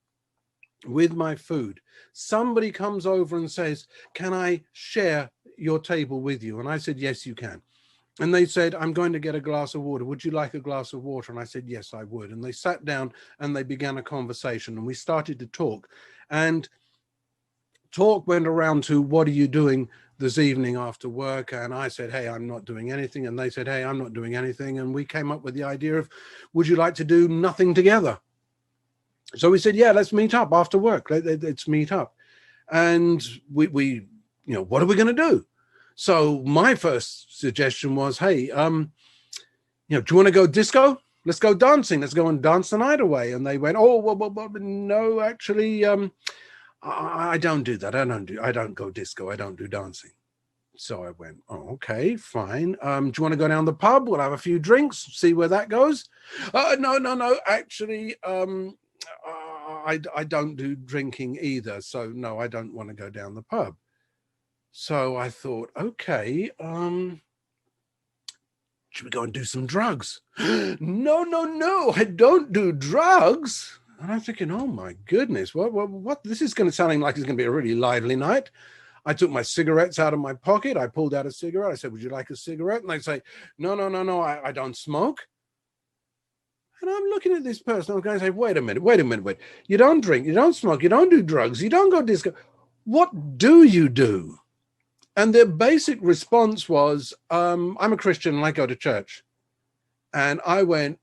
A: with my food, somebody comes over and says, can I share your table with you? And I said, yes, you can. And they said, I'm going to get a glass of water. Would you like a glass of water? And I said, yes, I would. And they sat down and they began a conversation and we started to talk. And talk went around to, what are you doing this evening after work? And I said, hey, I'm not doing anything. And they said, hey, I'm not doing anything. And we came up with the idea of, would you like to do nothing together? So we said, yeah, let's meet up after work. Let's meet up. And we what are we going to do? So my first suggestion was, hey, do you want to go disco? Let's go dancing. Let's go and dance the night away. And they went, oh, well, no, actually, I don't do that. I don't go disco. I don't do dancing. So I went, oh, okay, fine. Do you want to go down the pub? We'll have a few drinks, see where that goes. No. Actually, I don't do drinking either. So no, I don't want to go down the pub. So I thought, okay, should we go and do some drugs? No, I don't do drugs. And I'm thinking, oh my goodness, what? This is going to sound like it's going to be a really lively night. I took my cigarettes out of my pocket. I pulled out a cigarette. I said, would you like a cigarette? And they say, no, I don't smoke. And I'm looking at this person. I'm going to say, wait a minute. You don't drink, you don't smoke, you don't do drugs, you don't go disco. What do you do? And their basic response was, I'm a Christian and I go to church. And I went,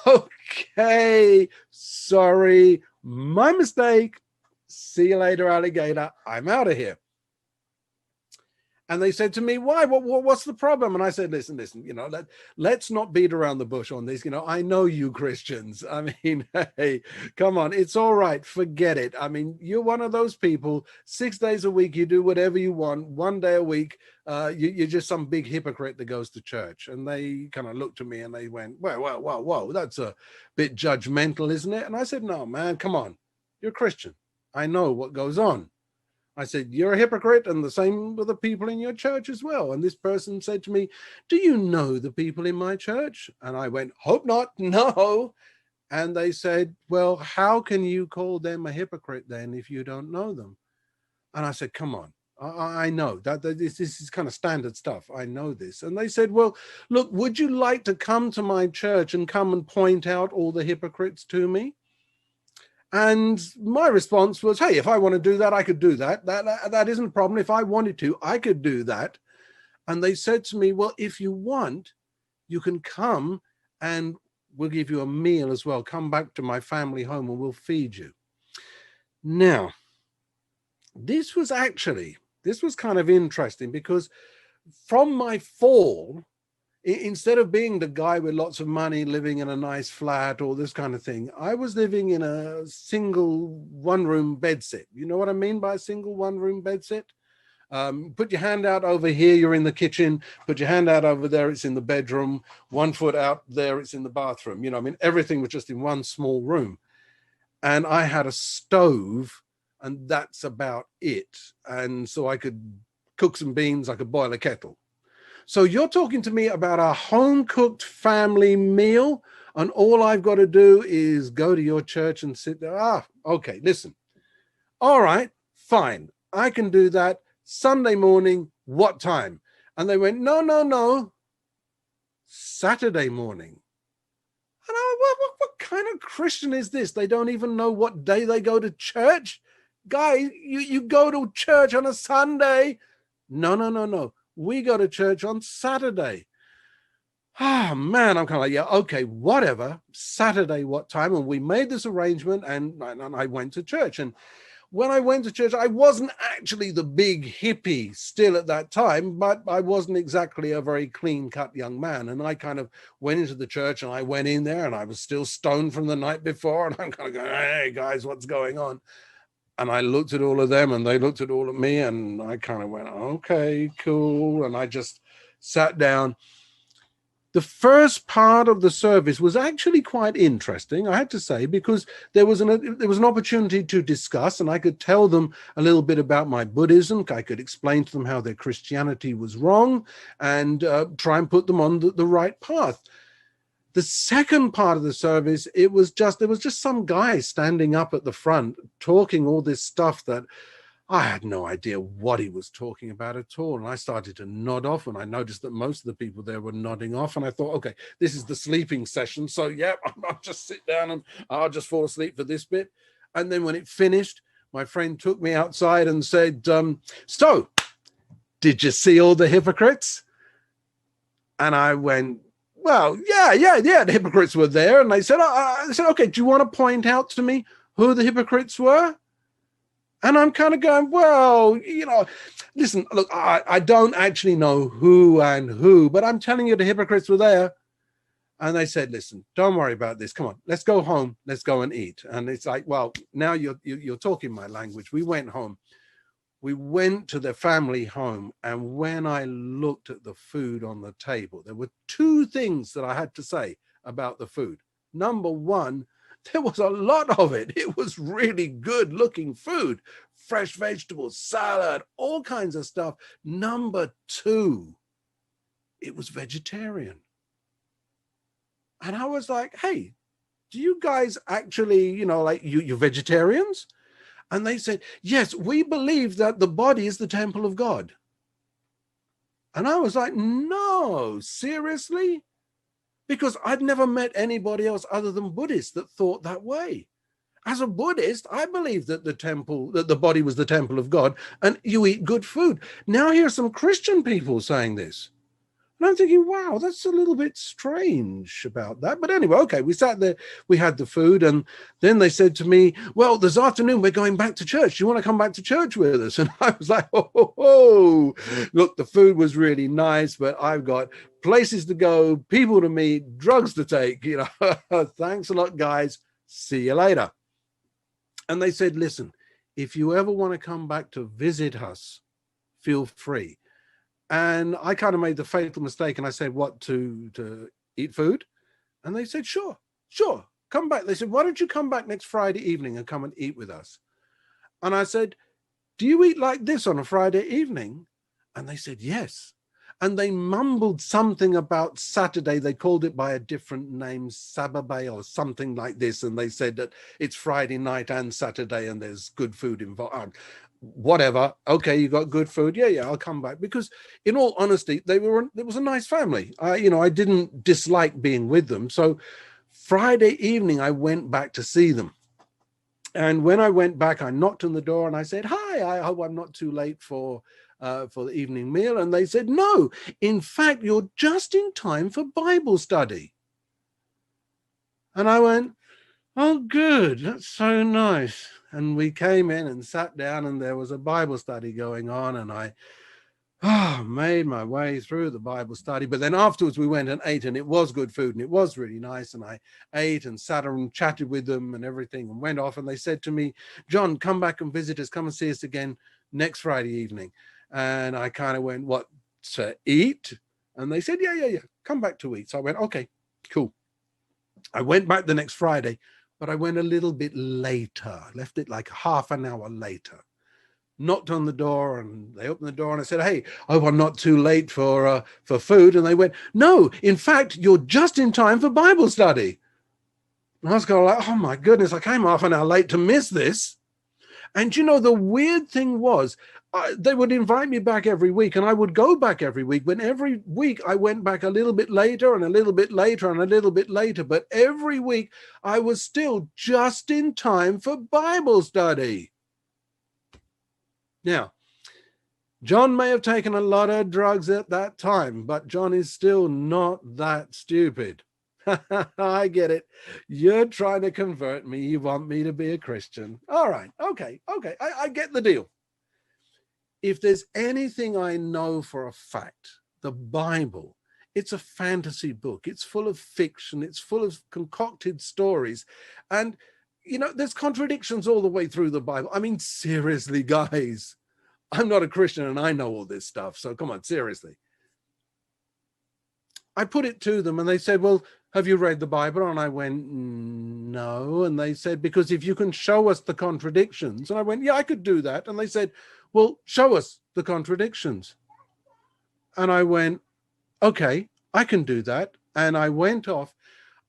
A: okay, sorry, my mistake. See you later, alligator. I'm out of here. And they said to me, why? What's the problem? And I said, listen, let's not beat around the bush on this. I know you Christians. I mean, hey, come on. It's all right. Forget it. I mean, you're one of those people, 6 days a week, you do whatever you want. 1 day a week, you're just some big hypocrite that goes to church. And they kind of looked at me and they went, whoa, that's a bit judgmental, isn't it? And I said, no, man, come on. You're a Christian. I know what goes on. I said, you're a hypocrite, and the same with the people in your church as well. And this person said to me, do you know the people in my church? And I went, hope not, no. And they said, well, how can you call them a hypocrite then if you don't know them? And I said, come on, I know that this is kind of standard stuff. I know this. And they said, well, look, would you like to come to my church and come and point out all the hypocrites to me? And my response was, hey, if I want to do that, I could do that. That isn't a problem. If I wanted to, I could do that. And they said to me, well, if you want, you can come and we'll give you a meal as well. Come back to my family home and we'll feed you. Now, this was kind of interesting because from my fall, instead of being the guy with lots of money living in a nice flat or this kind of thing, I was living in a single one-room bedsit. You know what I mean by a single one-room bedsit? Put your hand out over here, you're in the kitchen. Put your hand out over there, it's in the bedroom. 1 foot out there, it's in the bathroom. I mean, everything was just in one small room. And I had a stove, and that's about it. And so I could cook some beans, I could boil a kettle. So you're talking to me about a home-cooked family meal, and all I've got to do is go to your church and sit there. Ah, okay, listen. All right, fine. I can do that. Sunday morning, what time? And they went, no, no, no. Saturday morning. And I went, what kind of Christian is this? They don't even know what day they go to church? Guy, you go to church on a Sunday. No, no, no, no. We go to church on Saturday. Ah, man, I'm kind of like, yeah, okay, whatever. Saturday, what time? And we made this arrangement, and I went to church. And when I went to church, I wasn't actually the big hippie still at that time, but I wasn't exactly a very clean-cut young man. And I kind of went into the church, and I went in there, and I was still stoned from the night before. And I'm kind of going, hey, guys, what's going on? And I looked at all of them, and they looked at all of me, and I kind of went, okay, cool. And I just sat down. The first part of the service was actually quite interesting, I had to say, because there was an opportunity to discuss, and I could tell them a little bit about my Buddhism. I could explain to them how their Christianity was wrong and try and put them on the right path. The second part of the service, there was just some guy standing up at the front talking all this stuff that I had no idea what he was talking about at all. And I started to nod off, and I noticed that most of the people there were nodding off. And I thought, okay, this is the sleeping session. So yeah, I'll just sit down and I'll just fall asleep for this bit. And then when it finished, my friend took me outside and said, so did you see all the hypocrites? And I went, well, yeah, the hypocrites were there. And they said, I said, okay, do you want to point out to me who the hypocrites were? And I'm kind of going, well, listen, look, I don't actually know who and who, but I'm telling you the hypocrites were there. And they said, listen, don't worry about this. Come on, let's go home. Let's go and eat. And it's like, well, now you're talking my language. We went home. We went to the family home. And when I looked at the food on the table, there were two things that I had to say about the food. Number one, there was a lot of it. It was really good looking food, fresh vegetables, salad, all kinds of stuff. Number two, it was vegetarian. And I was like, hey, do you guys actually, you're vegetarians? And they said, yes, we believe that the body is the temple of God. And I was like, no, seriously? Because I'd never met anybody else other than Buddhists that thought that way. As a Buddhist, I believe that the body was the temple of God, and you eat good food. Now here are some Christian people saying this. And I'm thinking, wow, that's a little bit strange about that. But anyway, okay, we sat there, we had the food, and then they said to me, well, this afternoon we're going back to church. Do you want to come back to church with us? And I was like, oh. Look, the food was really nice, but I've got places to go, people to meet, drugs to take, Thanks a lot, guys. See you later. And they said, listen, if you ever want to come back to visit us, feel free. And I kind of made the fatal mistake, and I said, what, to eat food? And they said, sure, come back. They said, why don't you come back next Friday evening and come and eat with us? And I said, do you eat like this on a Friday evening? And they said, yes. And they mumbled something about Saturday. They called it by a different name, Sababe or something like this. And they said that it's Friday night and Saturday and there's good food involved. Whatever. Okay, you got good food. Yeah, I'll come back. Because in all honesty, it was a nice family. I didn't dislike being with them. So Friday evening, I went back to see them. And when I went back, I knocked on the door and I said, hi, I hope I'm not too late for the evening meal. And they said, no, in fact, you're just in time for Bible study. And I went, oh, good. That's so nice. And we came in and sat down, and there was a Bible study going on. And I made my way through the Bible study. But then afterwards we went and ate, and it was good food and it was really nice. And I ate and sat and chatted with them and everything and went off. And they said to me, John, come back and visit us. Come and see us again next Friday evening. And I kind of went, what, to eat? And they said, yeah. Come back to eat. So I went, okay, cool. I went back the next Friday, but I went a little bit later, left it like half an hour later. knocked on the door, and they opened the door, and I said, hey, I hope I'm not too late for food. And they went, no, in fact, you're just in time for Bible study. And I was going like, oh my goodness, I came half an hour late to miss this. And you know, the weird thing was, they would invite me back every week, and I would go back every week. But every week I went back a little bit later and a little bit later and a little bit later. But every week I was still just in time for Bible study. Now, John may have taken a lot of drugs at that time, but John is still not that stupid. I get it. You're trying to convert me. You want me to be a Christian. All right. Okay. I get the deal. If there's anything I know for a fact, the Bible, it's a fantasy book. It's full of fiction. It's full of concocted stories. And, you know, there's contradictions all the way through the Bible. I mean, seriously, guys, I'm not a Christian and I know all this stuff. So come on, seriously. I put it to them and they said, well, have you read the Bible? And I went, no. And they said, because if you can show us the contradictions. And I went, yeah, I could do that. And they said, well, show us the contradictions. And I went, okay, I can do that. And I went off.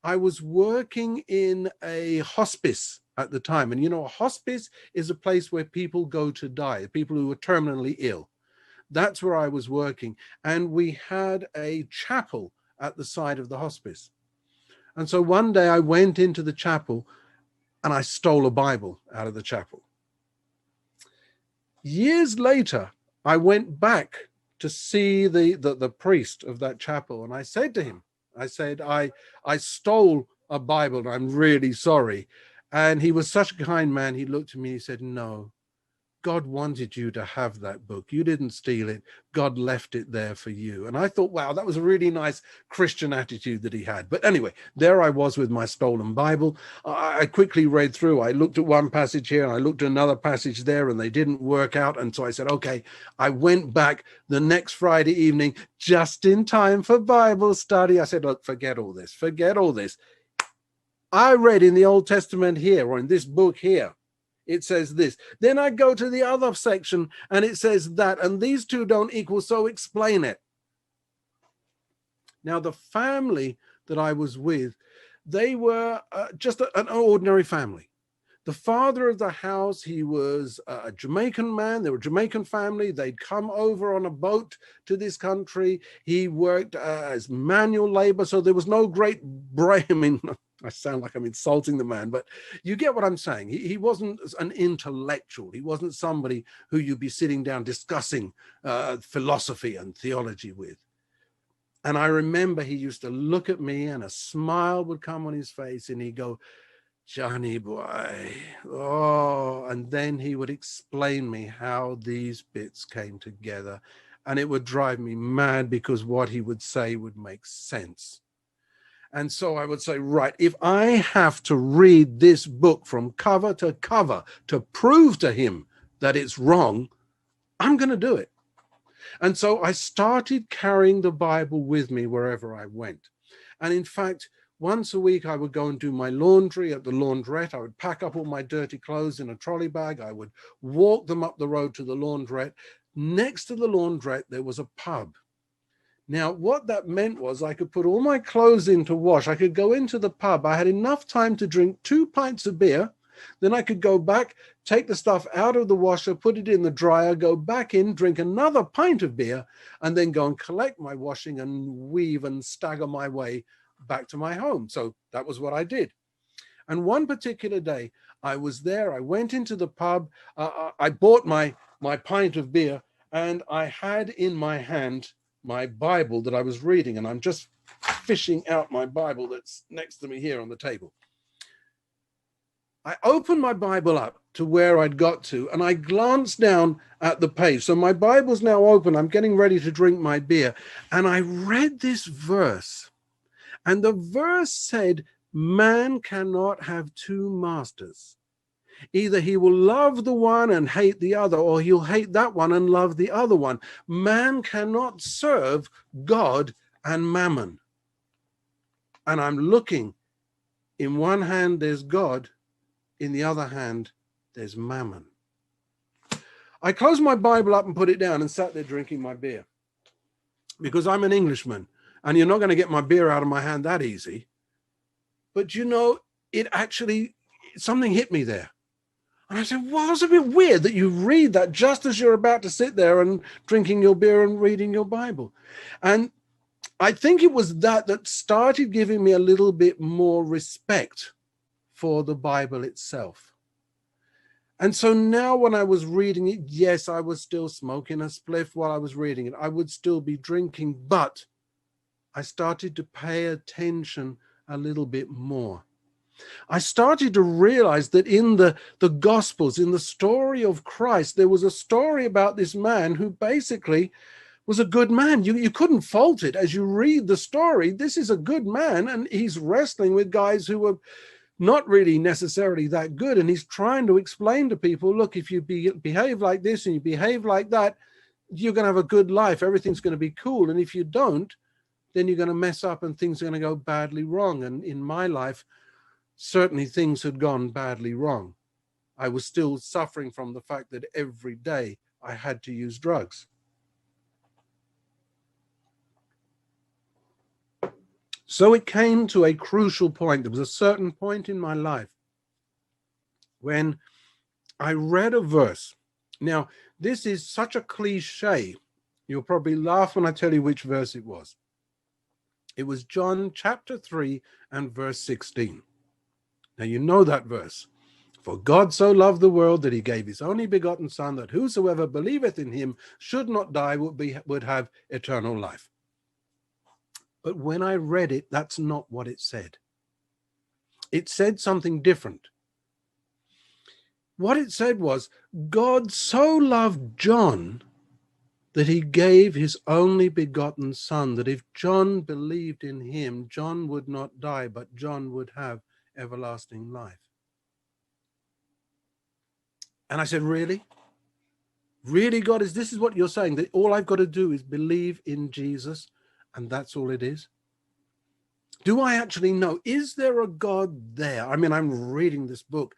A: I was working in a hospice at the time. And, you know, a hospice is a place where people go to die, people who are terminally ill. That's where I was working. And we had a chapel at the side of the hospice. And so one day I went into the chapel and I stole a Bible out of the chapel. Years later, I went back to see the priest of that chapel. And I said to him, I said, I stole a Bible and I'm really sorry. And he was such a kind man. He looked at me, he said, no, God wanted you to have that book. You didn't steal it. God left it there for you. And I thought, wow, that was a really nice Christian attitude that he had. But anyway, there I was with my stolen Bible. I quickly read through. I looked at one passage here and I looked at another passage there and they didn't work out. And so I said, okay, I went back the next Friday evening just in time for Bible study. I said, look, forget all this. Forget all this. I read in the Old Testament here, or in this book here, it says this. Then I go to the other section and it says that, and these two don't equal, so explain it. Now, the family that I was with, they were just an ordinary family. The father of the house, he was a Jamaican man. They were a Jamaican family. They'd come over on a boat to this country. He worked as manual labor, so there was no great brain. I mean, I sound like I'm insulting the man, but you get what I'm saying. He wasn't an intellectual. He wasn't somebody who you'd be sitting down discussing philosophy and theology with. And I remember he used to look at me and a smile would come on his face and he'd go, Johnny boy, oh, and then he would explain me how these bits came together. And it would drive me mad because what he would say would make sense. And so I would say, right, if I have to read this book from cover to cover to prove to him that it's wrong, I'm going to do it. And so I started carrying the Bible with me wherever I went. And in fact, once a week, I would go and do my laundry at the laundrette. I would pack up all my dirty clothes in a trolley bag. I would walk them up the road to the laundrette. Next to the laundrette, there was a pub. Now, what that meant was I could put all my clothes in to wash. I could go into the pub. I had enough time to drink 2 pints of beer. Then I could go back, take the stuff out of the washer, put it in the dryer, go back in, drink another pint of beer, and then go and collect my washing and weave and stagger my way back to my home. So that was what I did. And one particular day I was there, I went into the pub, I bought my pint of beer and I had in my hand my Bible that I was reading, and I'm just fishing out my Bible that's next to me here on the table. I opened my Bible up to where I'd got to and I glanced down at the page. So my Bible's now open. I'm getting ready to drink my beer. And I read this verse. And the verse said, man cannot have two masters. Either he will love the one and hate the other, or he'll hate that one and love the other one. Man cannot serve God and mammon. And I'm looking. In one hand, there's God. In the other hand, there's mammon. I closed my Bible up and put it down and sat there drinking my beer, because I'm an Englishman and you're not going to get my beer out of my hand that easy. But you know, it actually, something hit me there. And I said, well, it's a bit weird that you read that just as you're about to sit there and drinking your beer and reading your Bible. And I think it was that started giving me a little bit more respect for the Bible itself. And so now when I was reading it, yes, I was still smoking a spliff while I was reading it. I would still be drinking, but I started to pay attention a little bit more. I started to realize that in the Gospels, in the story of Christ, there was a story about this man who basically was a good man. You couldn't fault it. As you read the story, this is a good man, and he's wrestling with guys who were not really necessarily that good. And he's trying to explain to people, look, if you behave like this and you behave like that, you're going to have a good life. Everything's going to be cool. And if you don't, then you're going to mess up and things are going to go badly wrong. And in my life, certainly things had gone badly wrong. I was still suffering from the fact that every day I had to use drugs. So it came to a crucial point. There was a certain point in my life when I read a verse. Now, this is such a cliche. You'll probably laugh when I tell you which verse it was. It was John chapter 3 and verse 16. Now, you know that verse. For God so loved the world that he gave his only begotten Son, that whosoever believeth in him should not die, would have eternal life. But when I read it, that's not what it said. It said something different. What it said was, God so loved John that he gave his only begotten Son, that if John believed in him, John would not die, but John would have everlasting life. And I said, really? Really, God, this is what you're saying, that all I've got to do is believe in Jesus, and that's all it is? Do I actually know? Is there a God there? I mean, I'm reading this book,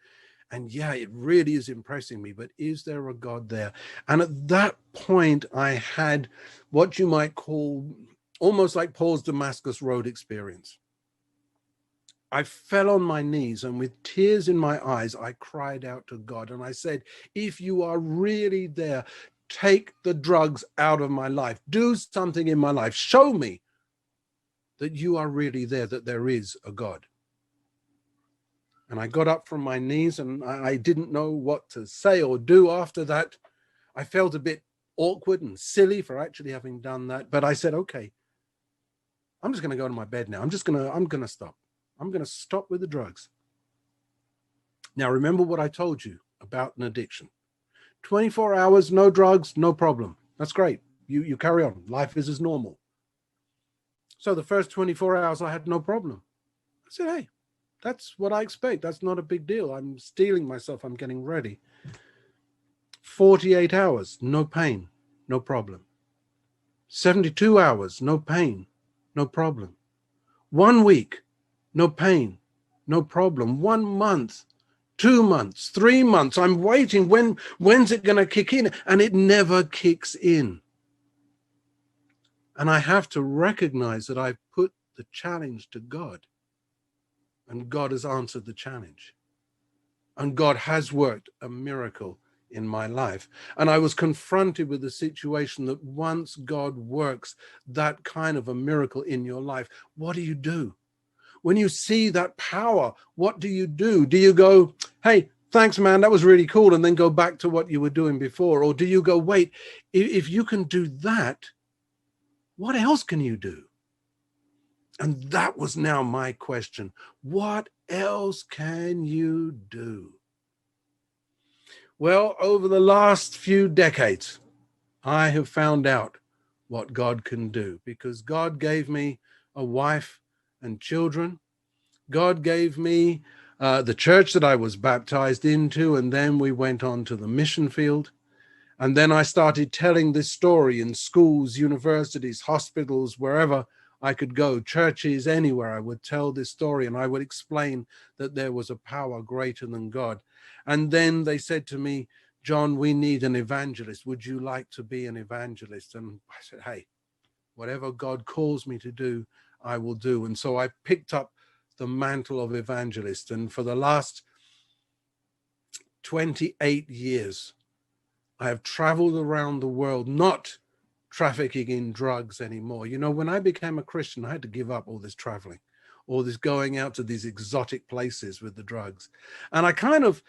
A: and yeah, it really is impressing me, but is there a God there? And at that point, I had what you might call almost like Paul's Damascus Road experience. I fell on my knees, and with tears in my eyes, I cried out to God. And I said, if you are really there, take the drugs out of my life. Do something in my life. Show me that you are really there, that there is a God. And I got up from my knees, and I didn't know what to say or do after that. I felt a bit awkward and silly for actually having done that. But I said, okay, I'm just going to go to my bed now. I'm going to stop. I'm going to stop with the drugs. Now, remember what I told you about an addiction. 24 hours, no drugs, no problem. That's great. You carry on. Life is as normal. So the first 24 hours, I had no problem. I said, hey, that's what I expect. That's not a big deal. I'm steeling myself. I'm getting ready. 48 hours, no pain, no problem. 72 hours, no pain, no problem. 1 week, no pain, no problem. 1 month, 2 months, 3 months. I'm waiting. When's it going to kick in? And it never kicks in. And I have to recognize that I've put the challenge to God. And God has answered the challenge. And God has worked a miracle in my life. And I was confronted with the situation that once God works that kind of a miracle in your life, what do you do? When you see that power, what do you do? Do you go, hey, thanks, man, that was really cool, and then go back to what you were doing before? Or do you go, wait, if you can do that, what else can you do? And that was now my question. What else can you do? Well, over the last few decades, I have found out what God can do, because God gave me a wife and children. God gave me the church that I was baptized into, and then we went on to the mission field. And then I started telling this story in schools, universities, hospitals, wherever I could go, churches, anywhere. I would tell this story, and I would explain that there was a power greater than God. And then they said to me, John, we need an evangelist. Would you like to be an evangelist? And I said, hey, whatever God calls me to do, I will do. And so I picked up the mantle of evangelist. And for the last 28 years, I have traveled around the world, not trafficking in drugs anymore. You know, when I became a Christian, I had to give up all this traveling, all this going out to these exotic places with the drugs. And I kind of,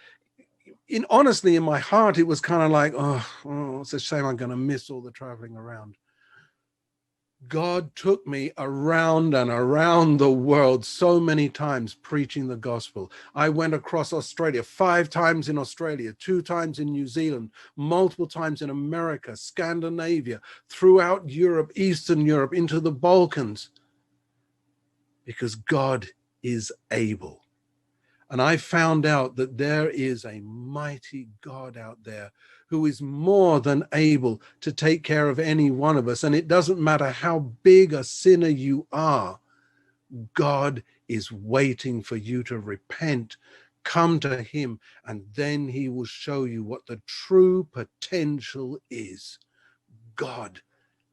A: honestly, in my heart, it was kind of like, oh, it's a shame I'm going to miss all the traveling around. God took me around and around the world so many times preaching the gospel. I went across Australia 5 times in Australia, 2 times in New Zealand, multiple times in America, Scandinavia, throughout Europe, Eastern Europe, into the Balkans, because God is able. And I found out that there is a mighty God out there who is more than able to take care of any one of us. And it doesn't matter how big a sinner you are, God is waiting for you to repent, come to him, and then he will show you what the true potential is. God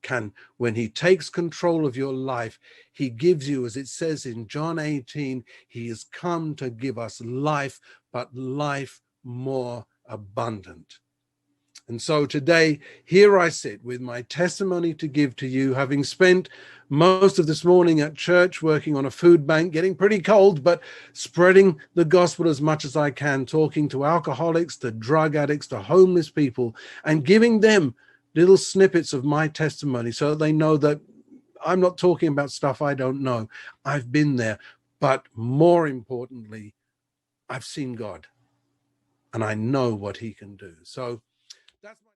A: can, when he takes control of your life, he gives you, as it says in John 18, he has come to give us life, but life more abundant. And so today, here I sit with my testimony to give to you, having spent most of this morning at church working on a food bank, getting pretty cold, but spreading the gospel as much as I can, talking to alcoholics, to drug addicts, to homeless people, and giving them little snippets of my testimony so they know that I'm not talking about stuff I don't know. I've been there. But more importantly, I've seen God and I know what he can do. So that's my